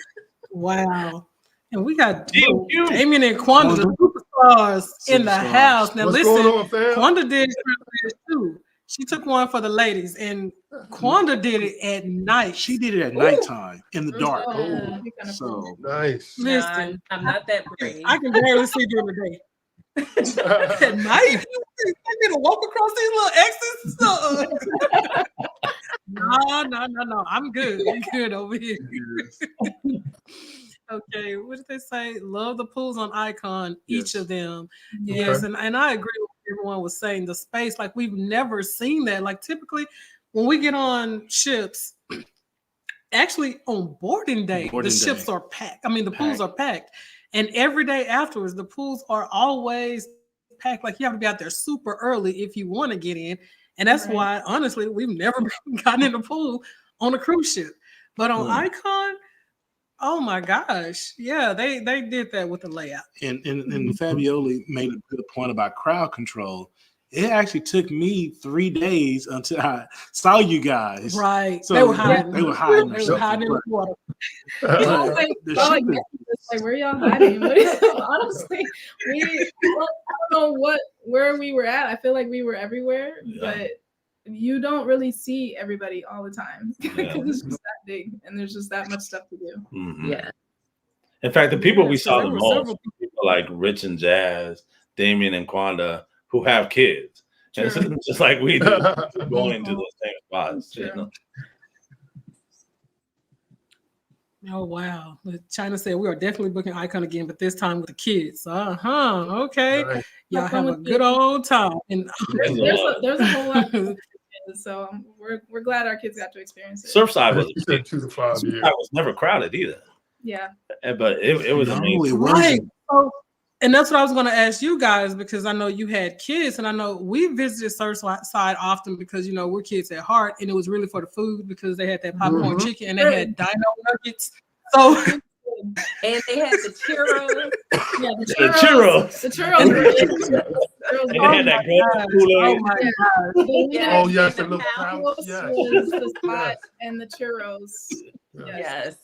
Wow. And we got Damien and Quanda, the superstars in the house. Now, What's listen, going on, fam? Quanda did it too. She took one for the ladies, and Quanda did it at night. She did it at nighttime in the dark. Oh, So nice. Listen, I'm not that brave. I can barely see during the day. At night, you need to walk across these little exits. No. I'm good. I'm good over here. Okay, what did they say? Love the pools on Icon, each of them. Yes, and I agree with what everyone was saying. The space, like we've never seen that. Like typically when we get on ships, actually on boarding day, ships are packed. I mean, the pools are packed. And every day afterwards, the pools are always packed. Like you have to be out there super early if you want to get in. And that's why, honestly, we've never gotten in the pool on a cruise ship. But on Icon, oh my gosh. Yeah, they did that with the layout. And Fabioli made a good point about crowd control. It actually took me 3 days until I saw you guys. Right. So they were hiding. They were hiding. They were hiding in the water. Where y'all hiding? Honestly, I don't know where we were at. I feel like we were everywhere, but you don't really see everybody all the time because it's just that big and there's just that much stuff to do. Mm-hmm. Yeah. In fact, the people we saw the most were people like Rich and Jazz, Damien and Quanda, who have kids. And it's just like we do, going to those same spots. You know? Oh wow! China said we are definitely booking Icon again, but this time with the kids. Okay. Nice. Y'all have a good old time. And there's a whole lot. So we're glad our kids got to experience it. Surfside was 2 to 5 years. Surfside was never crowded either. Yeah. But it was amazing. Right. And that's what I was going to ask you guys, because I know you had kids, and I know we visited Surfside often because, you know, we're kids at heart, and it was really for the food because they had that popcorn chicken and they had dino nuggets. So, and they had the churros. Yeah, the churros. The churros. And they had that Oh my God. Oh, yes, the little pouch. Yes. The spot and the churros. Yes.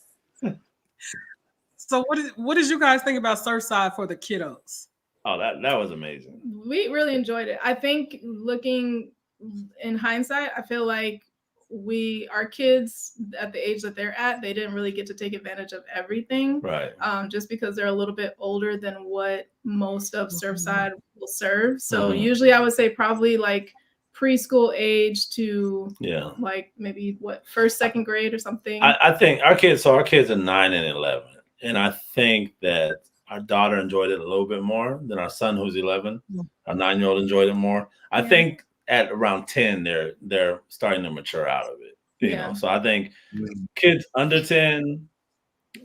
So what did you guys think about Surfside for the kiddos? Oh, that was amazing. We really enjoyed it. I think looking in hindsight, I feel like our kids at the age that they're at, they didn't really get to take advantage of everything. Right. Just because they're a little bit older than what most of Surfside will serve. So usually I would say probably like preschool age to like maybe first, second grade or something. I think our kids are 9 and 11. And I think that our daughter enjoyed it a little bit more than our son, who's 11. Our 9-year-old enjoyed it more. I think at around 10, they're starting to mature out of it. You know, so I think kids under 10,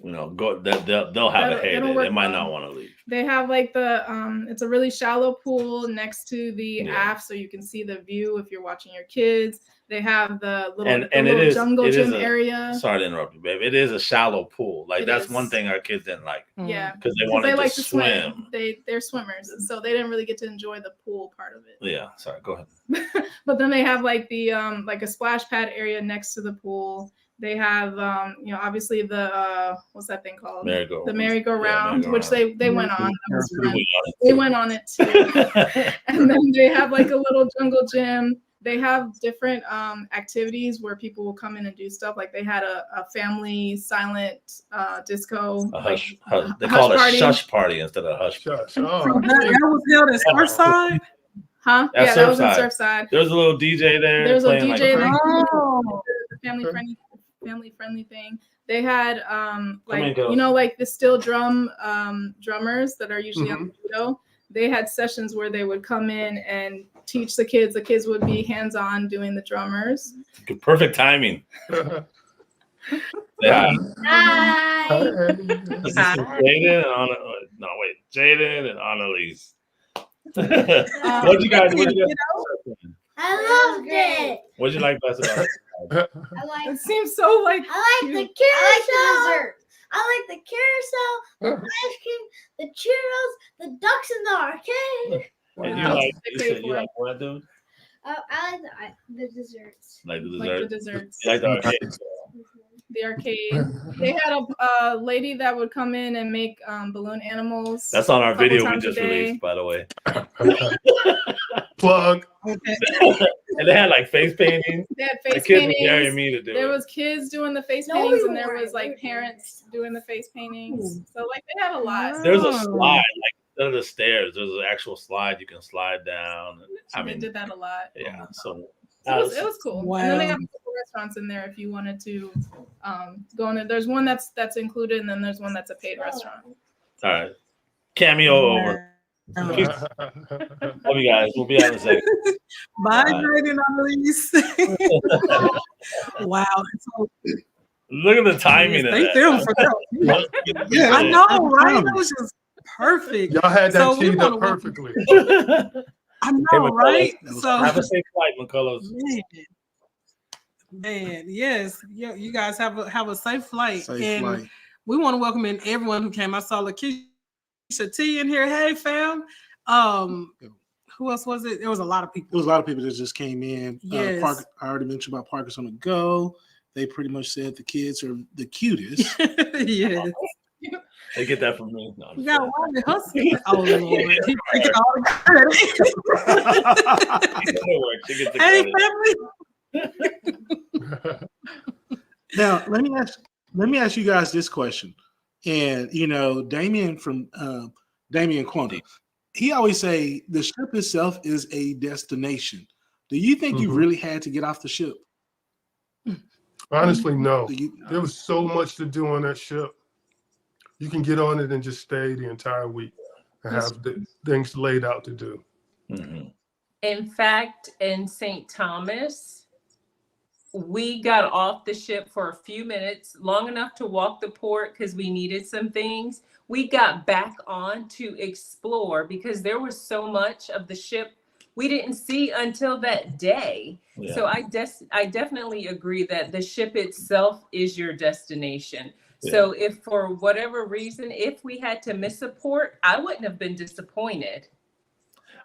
you know, they'll have a heyday. They might not want to leave. They have like it's a really shallow pool next to the aft, so you can see the view if you're watching your kids. They have the little jungle gym area. Sorry to interrupt you, babe. It is a shallow pool. Like that's one thing our kids didn't like. Yeah, because they wanted like to swim. They're swimmers, so they didn't really get to enjoy the pool part of it. Yeah, sorry. Go ahead. But then they have like the like a splash pad area next to the pool. They have you know, obviously the what's that thing called? Merry-go-round. The merry-go-round, which they went on. They went on it too. And then they have like a little jungle gym. They have different activities where people will come in and do stuff. Like they had a family silent disco. They call it a shush party instead of hush. Shush. Oh. That was held at Surfside? Huh? At that was in Surfside. Surfside. There was a little DJ there. There was a DJ there. Oh. Family friendly thing. They had like you know, like the steel drum drummers that are usually on the video. They had sessions where they would come in and teach the kids. The kids would be hands-on doing the drummers. Perfect timing. Yeah. Hi. Jaden and Annalise. What you guys? I loved it. What did you like best about it? It seems so like. I like the carousel. I like the carousel, the ice cream, the churros, the ducks in the arcade. And Wow. you like what, dude? I like the desserts. Like the Like the desserts. You like the arcade? The arcade. They had a lady that would come in and make balloon animals. That's on our a couple video we times a just day. released, by the way. Plug. And they had like face paintings. They had The face kids were daring paintings. me to do There it. was kids doing the face No, paintings, we and there weren't. was like parents doing the face paintings. So like they had a lot. There's a slide, like instead of the stairs, there's an actual slide you can slide down. I They mean, did that a lot. yeah. So It was cool. And then they Wow. have a couple restaurants in there if you wanted to go in there. There's one that's included, and then there's one that's a paid restaurant. all right. Cameo over. Love you guys. We'll be out in a second. Migrating on these. Wow. So, Look at the timing of they that. filmed for that. Yeah, I know, right? That was just perfect. Y'all had that So we teed up wanna welcome- perfectly. I know, McCullough, right? that was So Have a safe flight, McCullough. man, yes. You guys have a safe flight. Safe and flight. we want to welcome in everyone who came. I saw Lakeisha T in here. Hey fam. Who else was it? There was a lot of There people. was a lot of people that just came in. Yes. I already mentioned about Parkers on the Go. They pretty much said the kids are the cutest. Yes. They get that from me. No, I'm We just got one hustle. Oh Lord. He taking all the credit. kidding. It works. She gets the Hey credit. family. Now, let me ask you guys this question. And Damien from Damien Quanta, he always say the ship itself is a destination. Do you think you Mhm. really had to get off the ship? Honestly, no. Do you, There was so much to do on that ship. You can get on it and just stay the entire week and have the things laid out to do. Mhm. In fact, in St. Thomas, we got off the ship for a few minutes, long enough to walk the port because we needed some things. We got back on to explore because there was so much of the ship we didn't see until that day. Yeah. So I definitely agree that the ship itself is your destination. So if for whatever reason, if we had to miss a port, I wouldn't have been disappointed.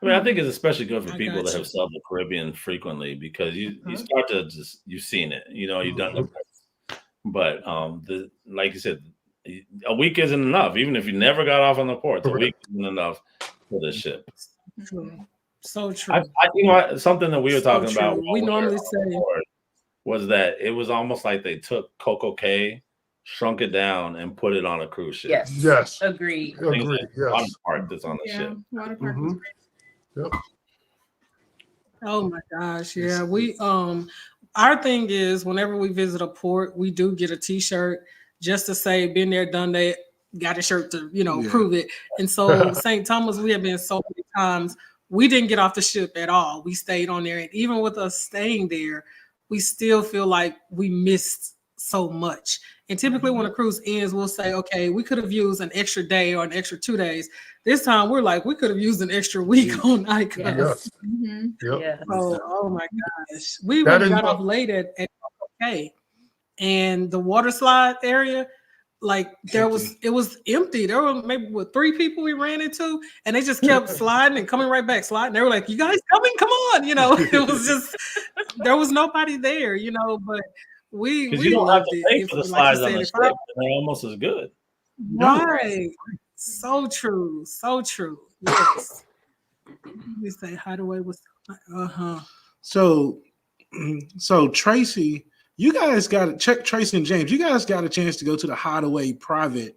I mean, I think it's especially good for I people got that you. have sailed the Caribbean frequently because you start to just you've seen it, you've done it. But like you said, a week isn't enough. Even if you never got off on the port, a week isn't enough for the ship. True. So true. Something that we were So talking about true. while We were normally on the say- board was that it was almost like they took Coco Cay, shrunk it down, and put it on a cruise ship. Yes. Yes. Agreed. Things Agreed. like Water Yes. Park that's on the ship. Water park was Mhm. great. Oh my gosh, yeah. We our thing is whenever we visit a port, we do get a t-shirt just to say been there, done that, got a shirt to, Yeah. prove it. And so St. Thomas, we have been so many times, we didn't get off the ship at all. We stayed on there. And even with us staying there, we still feel like we missed so much. And typically when a cruise ends, we'll say, okay, we could have used an extra day or an extra 2 days. This time we're like, we could have used an extra week on Icon. Yes. Mhm. Yep. Yeah. Oh my gosh. We That went is got what- off late at okay. And the water slide area, like it was empty. There were maybe 3 people we ran into, and they just kept sliding and coming right back, sliding. They were like, you guys coming? Come on. It was just there was nobody there, but we Because you don't have loved to it. pay If- for the like you slides on said, the if ship. I- They're almost as good. Right. So true. So true. Yes. We say hideaway was So Tracy, you guys got to check Tracy and James. You guys got a chance to go to the Hideaway private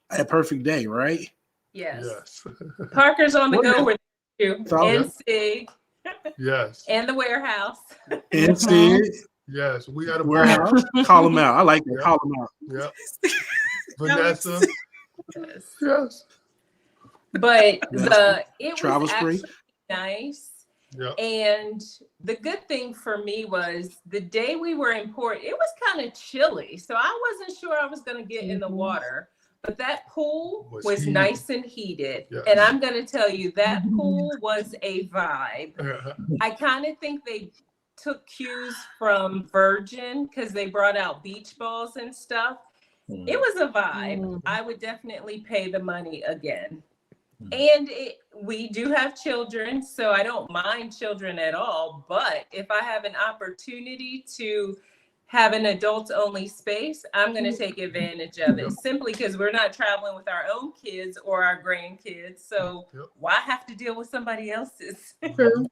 at Perfect Day, right? Yes. Yes. Parker's on the What go now? with you. So- And Sig Yes. and the warehouse. And Sid, Yes. We had a warehouse. Call them out. I like that. Yeah. Call them out. Yep. Vanessa. Yes. Yes. But it Travel was spree. actually nice. Yep. And the good thing for me was the day we were in port, it was kind of chilly. So I wasn't sure I was going to get in the water. But that pool was heated. nice and heated. Yes. And I'm going to tell you, that pool was a vibe. I kind of think they took cues from Virgin because they brought out beach balls and stuff. It was a vibe. I would definitely pay the money again. And we do have children, so I don't mind children at all. But if I have an opportunity to have an adults-only space, I'm going to take advantage of it simply because we're not traveling with our own kids or our grandkids. So why have to deal with somebody else's? True.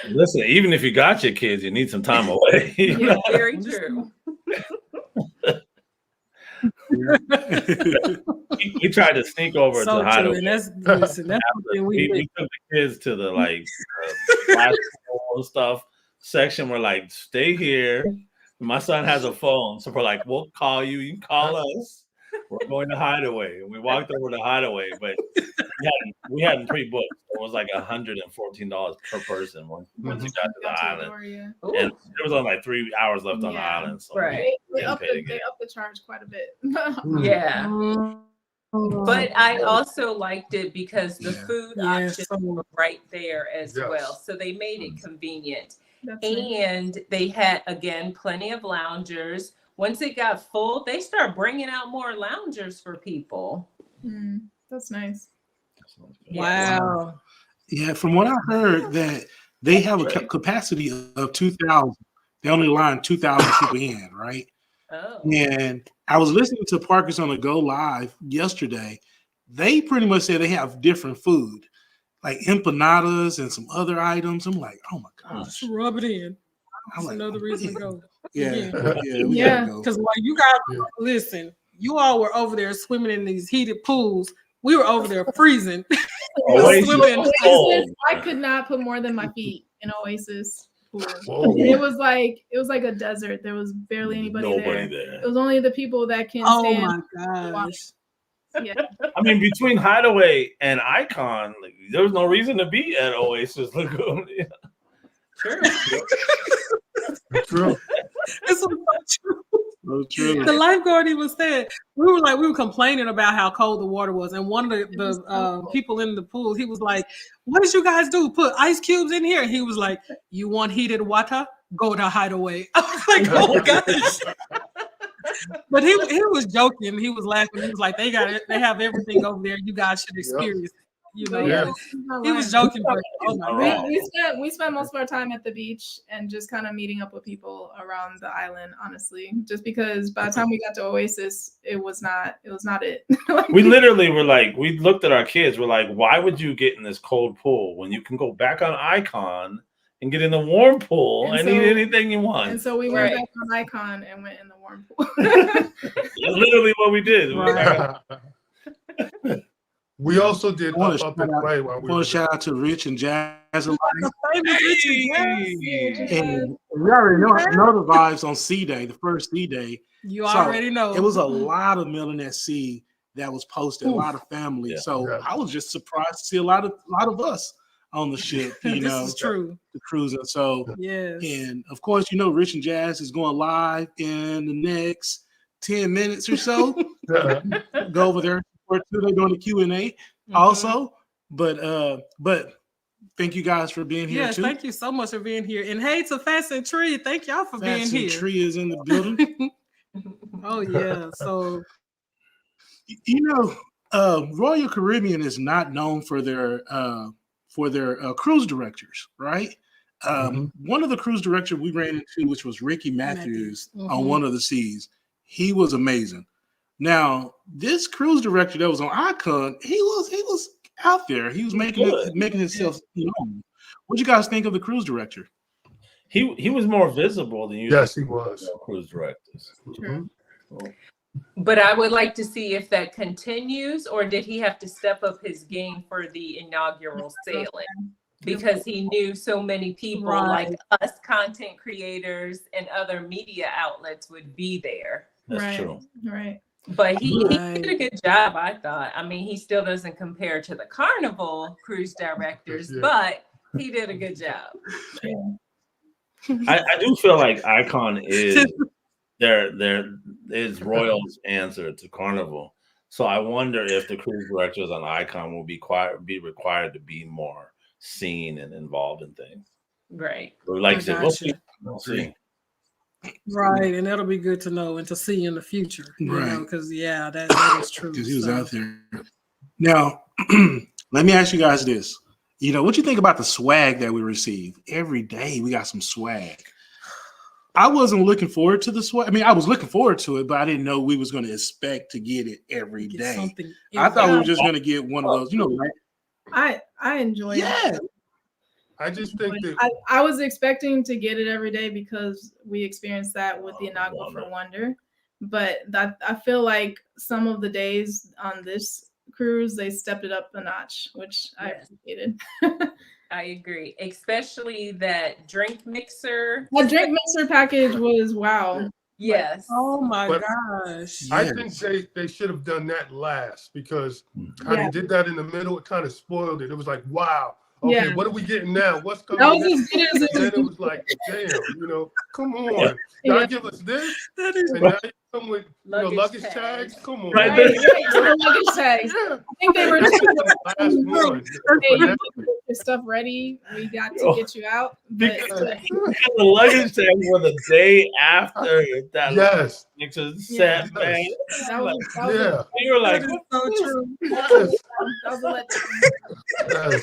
Listen, even if you got your kids, you need some time away. Yeah, very true. We tried to sneak over to Hideaway. That's we took the kids to the stuff section. We're like, stay here. My son has a phone, so we're like, we'll call you. You can call us. We're going to Hideaway, and we walked over to Hideaway, but we hadn't pre-booked. It was like $114 per person once we got to the island, and there was only like 3 hours left on the island. So right, they upped the charge quite a bit. Yeah. But I also liked it because the food options were right there as well. So they made it convenient. And they had, again, plenty of loungers. Once it got full, they start bringing out more loungers for people. That's nice. Wow. Yeah, from what I heard, that they have a capacity of 2,000. They only line 2,000 people in, right? Oh. And I was listening to Parkers on the Go live yesterday. They pretty much said they have different food, like empanadas and some other items. I'm like, oh my gosh. Just rub it in. That's like, another reason to go. Yeah. Because while you guys listen, you all were over there swimming in these heated pools. We were over there freezing. Oasis, I could not put more than my feet in Oasis pool. It was like a desert. There was barely anybody there. It was only the people that can stand. Oh my gosh. Yeah. I mean, between Hideaway and Icon, there was no reason to be at Oasis Lagoon. True. True. It's so true. The lifeguard even said, we were complaining about how cold the water was, and one of the people in the pool, he was like, what did you guys do, put ice cubes in here? And he was like, you want heated water, go to Hideaway. I was like, oh gosh. But he was joking, he was laughing, he was like, they have everything over there, you guys should experience it. You know, he was joking, but oh my God. We spent most of our time at the beach and just kind of meeting up with people around the island, honestly. Just because by the time we got to Oasis, it was not it. We literally were like, we looked at our kids, we're like, why would you get in this cold pool when you can go back on Icon and get in the warm pool and eat anything you want? And so we went back on Icon and went in the warm pool. That's literally what we did. We also did I want to shout out to Rich and Jazz. And we already know the vibes on C Day, the first C Day. You already know. It was a lot of Milling at Sea that was posted, a lot of family. Yeah. So I was just surprised to see a lot of us on the ship, this is true. The cruising. So and of course, Rich and Jazz is going live in the next 10 minutes or so. Go over there. Or two, they're doing the Q&A also, but thank you guys for being here too. Thank you so much for being here, and hey to Fasten Tree, thank y'all for being here. Fasten Tree is in the building. Oh yeah, so Royal Caribbean is not known for their cruise directors, right? One of the cruise directors we ran into, which was Ricky Matthews on one of the seas, he was amazing. Now, this cruise director that was on Icon, he was out there. He was making himself known. What do you guys think of the cruise director? He was more visible than usual. Yes, he was. Cruise directors. But I would like to see if that continues, or did he have to step up his game for the inaugural sailing? Because he knew so many people like us, content creators, and other media outlets would be there. That's true. Right. But he did a good job, I thought. I mean, he still doesn't compare to the Carnival cruise directors, but he did a good job. I do feel like Icon is Royal's answer to Carnival. So I wonder if the cruise directors on Icon will be required to be more seen and involved in things. Right. But like I said, we'll see. Right, and that'll be good to know and to see in the future. You know, because that is true. Because he was out there. Now, let me ask you guys this. You know, what you think about the swag that we receive? Every day we got some swag. I wasn't looking forward to the swag. I mean, I was looking forward to it, but I didn't know we was going to expect to get it every day. I thought we were just going to get one of those, you know, I enjoy it. I just think that I was expecting to get it every day because we experienced that with the inaugural for Wonder. But I feel like some of the days on this cruise, they stepped it up a notch, which I appreciated. I agree, especially that drink mixer. The drink mixer package was wow. Yes. Oh my gosh. I think they should have done that last, because how they did that in the middle, it kind of spoiled it. It was like, wow. Okay, what are we getting now? What's coming? That was as good as it then it was like, damn, you know, come on. Y'all give us this? That is and now you come with luggage tags? Come on. Luggage tags. I think they were just your stuff ready. We got to get you out. But the luggage tags were the day after that mixer set, man. That was you were like, so true. That was a letdown.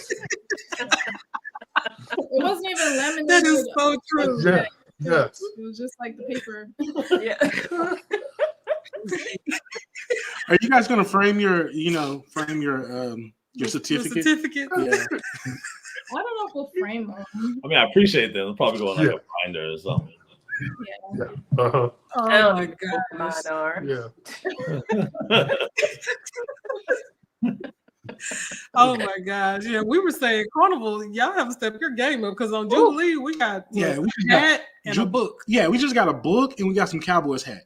It wasn't even lemonade. That is so true. Yes. It was just like the paper. Are you guys gonna frame your certificate? Certificate. Yeah. I don't know if we'll frame them. I mean, I appreciate that. They'll probably go on like a binder or something. Oh my God. Mine are. Oh my gosh. Yeah, we were saying Carnival, y'all have to step your game up, because on Jubilee we got a hat and a book. Yeah, we just got a book and we got some Cowboys hat.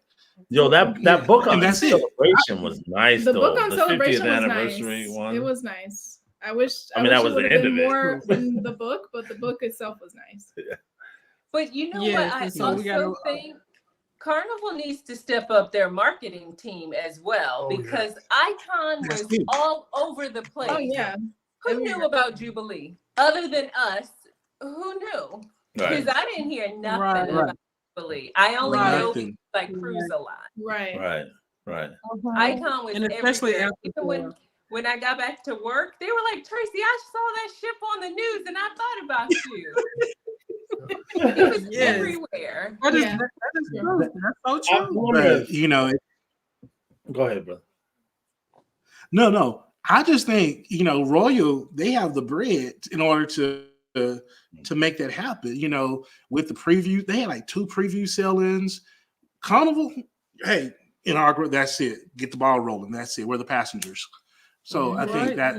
Yo, that book on Celebration was nice. The though. book on the Celebration 50th was anniversary nice. one. It was nice. I wish that was the end of it. More in the book, but the book itself was nice. But you know what? I also think Carnival needs to step up their marketing team as well, because Icon was all over the place. Oh yeah. Who knew about Jubilee other than us? Who knew? Because I didn't hear nothing about Jubilee. I only know because I cruise a lot. Right. Icon was, and especially everywhere. When I got back to work, they were like, Tracy, I saw that ship on the news and I thought about you. It was everywhere. That is true. That's so true. But, you know, go ahead, brother. No. I just think, you know, Royal, they have the bread in order to make that happen. You know, with the preview, they had like 2 preview sell-ins. Carnival, hey, inaugural, that's it. Get the ball rolling. That's it. We're the passengers. So I think that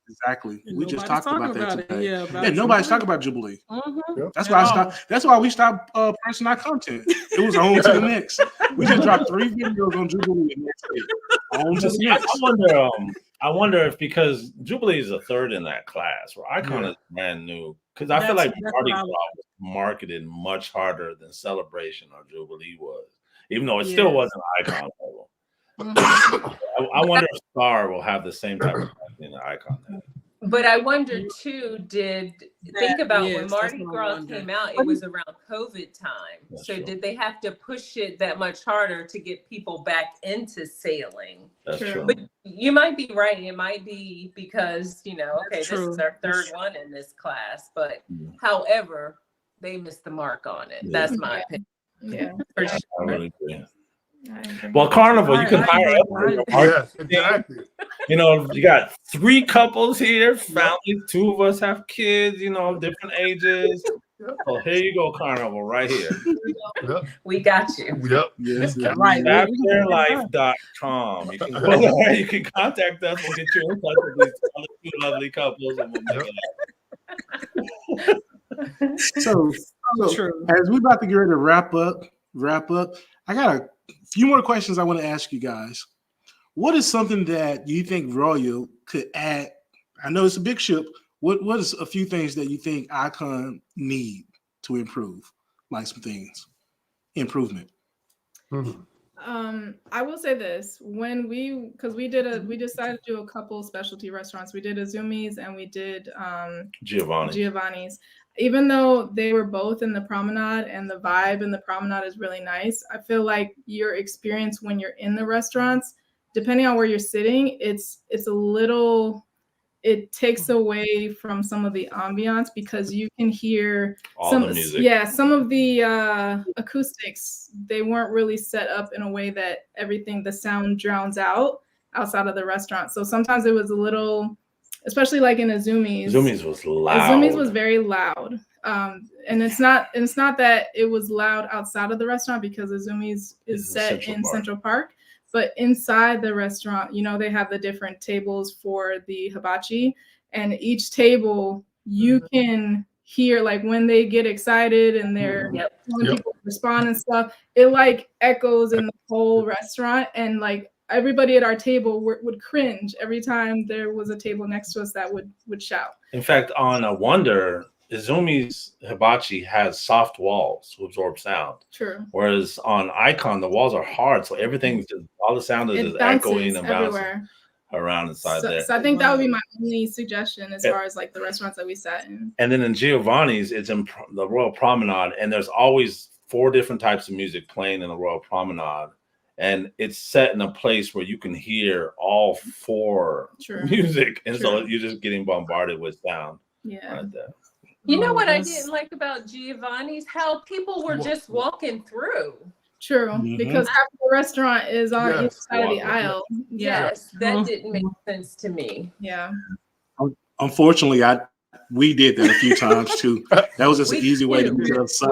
exactly. And we just talked about that today. Yeah, nobody's talking about Jubilee. That's why I stopped. That's why we stopped pressing our content. It was on to the next. We just dropped 3 videos on Jubilee, and that's it. On to the next. I wonder if, because Jubilee is a third in that class, where Icon is brand new. Because I feel like Mardi Gras was marketed much harder than Celebration or Jubilee was, even though it still wasn't Icon level. I wonder if Star will have the same type of in the Icon. But I wonder too, think about when Mardi Gras came out, it was around COVID time. So did they have to push it that much harder to get people back into sailing? That's true. But you might be right. It might be because, you know, this is our third one in this class. But however, they missed the mark on it. That's my opinion. Yeah. For sure. I really agree. Well, Carnival, you can hire everyone. Yes, exactly. You know, you got 3 couples here, families, 2 of us have kids, you know, different ages. So here you go, Carnival, right here. We got you. Yes. Right. FabjaLife.com. You can go there, you can contact us, we'll get you in touch with these 2 lovely couples, and we'll make it happen. So as we're about to get ready to wrap up, I got a few more questions I want to ask you guys. What is something that you think Royal could add? I know it's a big ship. What is a few things that you think Icon need to improve? Like some things, improvement. I will say this: when we decided to do a couple specialty restaurants. We did Azumi's and we did Giovanni's. Even though they were both in the promenade and the vibe in the promenade is really nice, I feel like your experience when you're in the restaurants, depending on where you're sitting, it's a little. It takes away from some of the ambiance because you can hear some of the acoustics. They weren't really set up in a way that the sound drowns out outside of the restaurant. So sometimes it was a little, especially like in Azumi's. Azumi's was loud. Azumi's was very loud. And it's not that it was loud outside of the restaurant because Azumi's is set in Central Park. But inside the restaurant, they have the different tables for the hibachi, and each table you can hear like when they get excited and they're when people respond and stuff. It like echoes in the whole restaurant, and like everybody at our table would cringe every time there was a table next to us that would shout. In fact, on a Wonder, Izumi's hibachi has soft walls to absorb sound. True. Whereas on Icon, the walls are hard, so everything's just all the sound is just echoing and bouncing around inside there. So I think that would be my only suggestion as far as like the restaurants that we sat in. And then in Giovanni's, it's in the Royal Promenade, and there's always 4 different types of music playing in the Royal Promenade. And it's set in a place where you can hear all 4 music. And so you're just getting bombarded with sound. Yeah. Right there. You know what I didn't like about Giovanni's? How people were just walking through. True, because half the restaurant is on each side of the aisle. Yes, that didn't make sense to me. Yeah. Unfortunately, we did that a few times too. That was just an easy way to get outside.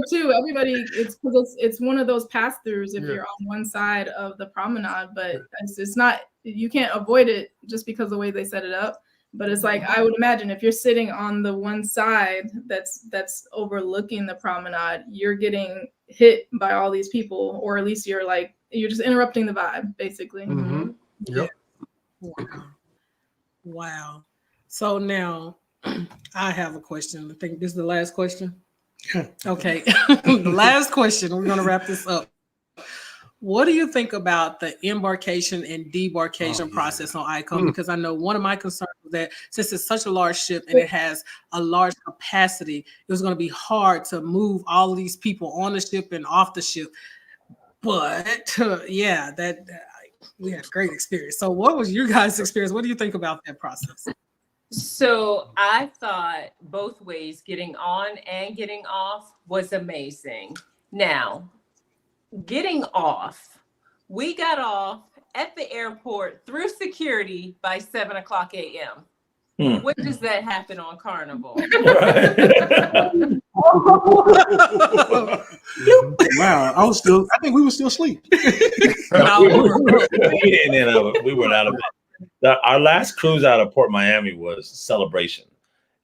Too, everybody, it's one of those pass throughs if you're on one side of the promenade, but it's not. You can't avoid it just because of the way they set it up. But it's like I would imagine if you're sitting on the one side that's overlooking the promenade, you're getting hit by all these people, or at least you're just interrupting the vibe, basically. Mm-hmm. Yep. Wow. So now I have a question. I think this is the last question. Okay. The last question. We're going to wrap this up. What do you think about the embarkation and debarkation process on Icon? Because I know one of my concerns was that since it's such a large ship and it has a large capacity, it was going to be hard to move all of these people on the ship and off the ship. But we had a great experience. So what was your guys' experience? What do you think about that process? So I thought both ways, getting on and getting off was amazing. Now, getting off, we got off at the airport through security by 7:00 a.m. When does that happen on Carnival? Wow, I think we were still asleep. We were out of bed. Our last cruise out of Port Miami was Celebration.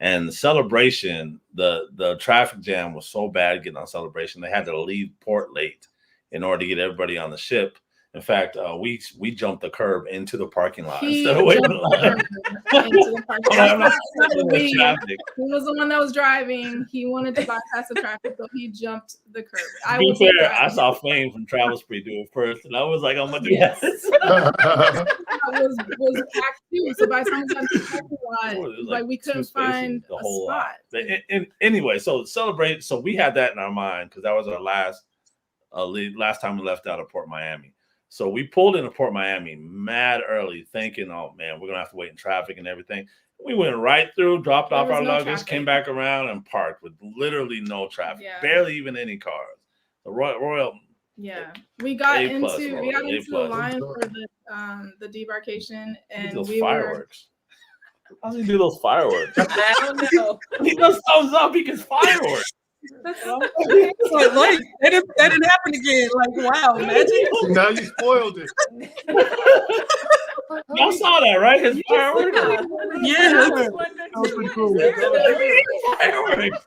And Celebration, the traffic jam was so bad getting on Celebration, they had to leave port late in order to get everybody on the ship. In fact, we jumped the curb into the parking lot. He was the one that was driving. He wanted to bypass the traffic, so he jumped the curb. I saw Flame from Travel Spree do it first, and I was like, I'm gonna do this. was packed too. So by the time we got to the parking lot, we couldn't find a spot. And anyway, so celebrate. So we had that in our mind because that was our last time we left out of Port Miami. So we pulled into Port Miami mad early, thinking, oh man, we're gonna have to wait in traffic and everything. We went right through, dropped off our luggage, came back around and parked with literally no traffic, barely even any cars. The Royal. Yeah, we got into the line for the debarkation, and we fireworks. How do you do those fireworks? I don't know. He does thumbs up because fireworks. That didn't happen again. Like, wow, imagine. Now you spoiled it. Y'all saw that, right? His fireworks. Yeah. Fireworks.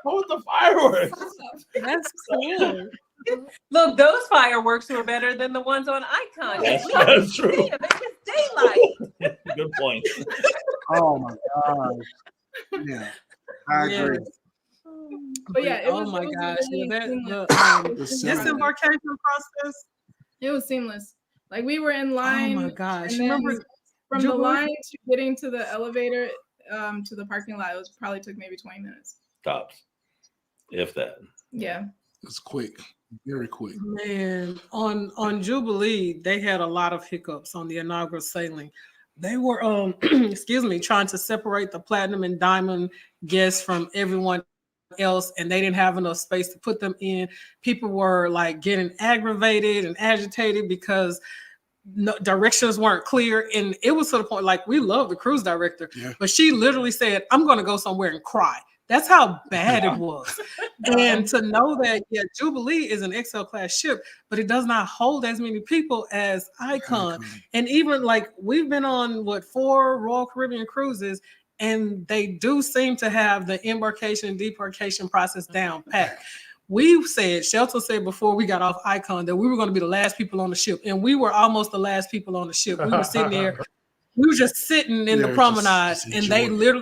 What was the fireworks? That's cool. Look, those fireworks were better than the ones on Icon. That's true. Daylight. Good point. Oh my God. Yeah, I agree. But yeah, oh my gosh, really this seamless. embarkation process. It was seamless. Like we were in Oh line. my gosh! And You remember from the line to getting to the elevator to the parking lot, it probably took maybe 20 minutes. Tops, if that. Yeah, it's quick, very quick. Man, on Jubilee, they had a lot of hiccups on the inaugural sailing. They were excuse me, trying to separate the platinum and diamond guests from everyone else, and they didn't have enough space to put them in. People were like getting aggravated and agitated because directions weren't clear, and it was to the point like we love the cruise director, but she literally said, "I'm going to go somewhere and cry." That's how bad it was. And to know that, Jubilee is an XL class ship, but it does not hold as many people as Icon. And even like we've been on 4 Royal Caribbean cruises, and they do seem to have the embarkation and debarkation process down pat. Shelton said before we got off Icon that we were going to be the last people on the ship, and we were almost the last people on the ship. We were sitting there. We were just sitting in the promenade, and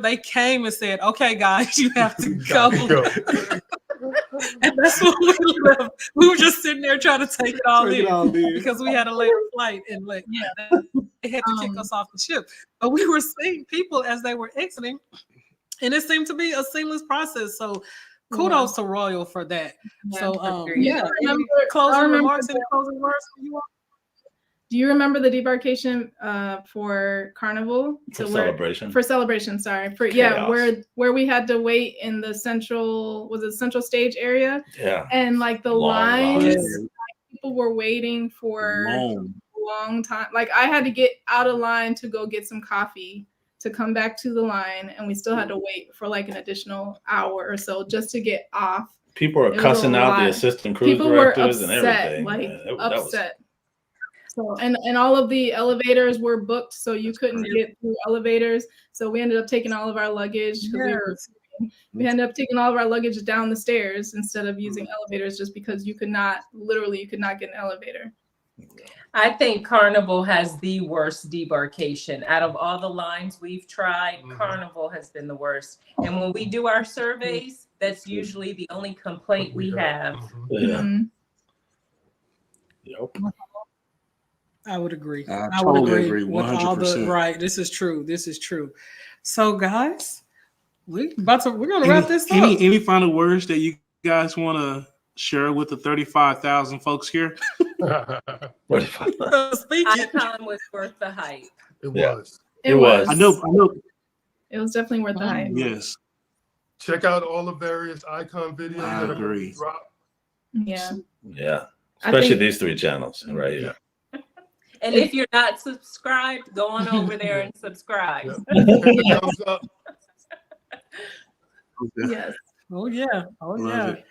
they came and said, "Okay, guys, you have to go." And that's what we left. We were just sitting there trying to take it all in because we had a later flight, and they had to kick us off the ship. But we were seeing people as they were exiting, and it seemed to be a seamless process. So kudos to Royal for that. So closing remarks and closing words for you all. Do you remember the debarkation for Carnival? For celebration. For celebration, sorry. Where we had to wait in the central stage area? Yeah. And like the lines, people were waiting for a long time. Like I had to get out of line to go get some coffee to come back to the line, and we still had to wait for like an additional hour or so just to get off. People were cussing out the assistant cruise directors and everything. Like upset. So and all of the elevators were booked, so you couldn't get through elevators. So we ended up taking all of our luggage. We ended up taking all of our luggage down the stairs instead of using elevators, just because you could not get an elevator. I think Carnival has the worst debarkation. Out of all the lines we've tried, Carnival has been the worst. And when we do our surveys, that's usually the only complaint we have. I would agree. I would agree 100%. Right. This is true. So guys, we're going to wrap this up. Any final words that you guys want to share with the 35,000 folks here? Icon was worth the hype. It was. I know. It was definitely worth the hype. Yes. Check out all the various Icon videos that are going to drop. Yeah. Especially these 3 channels right here. And if you're not subscribed, go on over there and subscribe. Thumbs up. Yes. Oh yeah. Okay.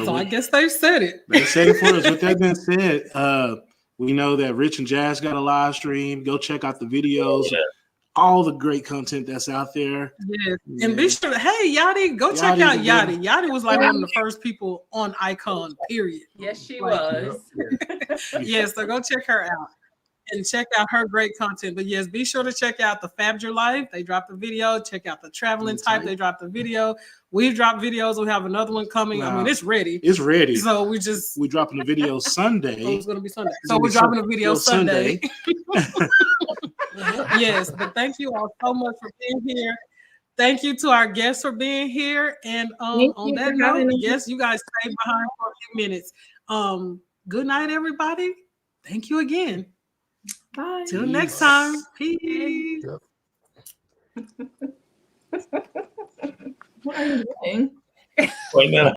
So I guess they've said it. They said it for us. With that being said, we know that Rich and Jazz got a live stream. Go check out the videos. All the great content that's out there. Yes. And be sure, hey, Yachty, go check out Yachty. Yachty was like one of the first people on Icon, period. Yes, she was. Yes, so go check her out and check out her great content. But yes, be sure to check out the Fabger Life. They dropped the video. Check out the Traveling Type. They dropped the video. We've dropped videos. We have another one coming. I mean, it's ready. It's ready. So we're dropping the video Sunday. It's going to be Sunday. So we're dropping the video Sunday. Yes, but thank you all so much for being here. Thank you to our guests for being here. And on that note, yes, you guys stayed behind for a few minutes. Good night, everybody. Thank you again. Bye. Till next time. Peace. What are you doing? Wait a minute.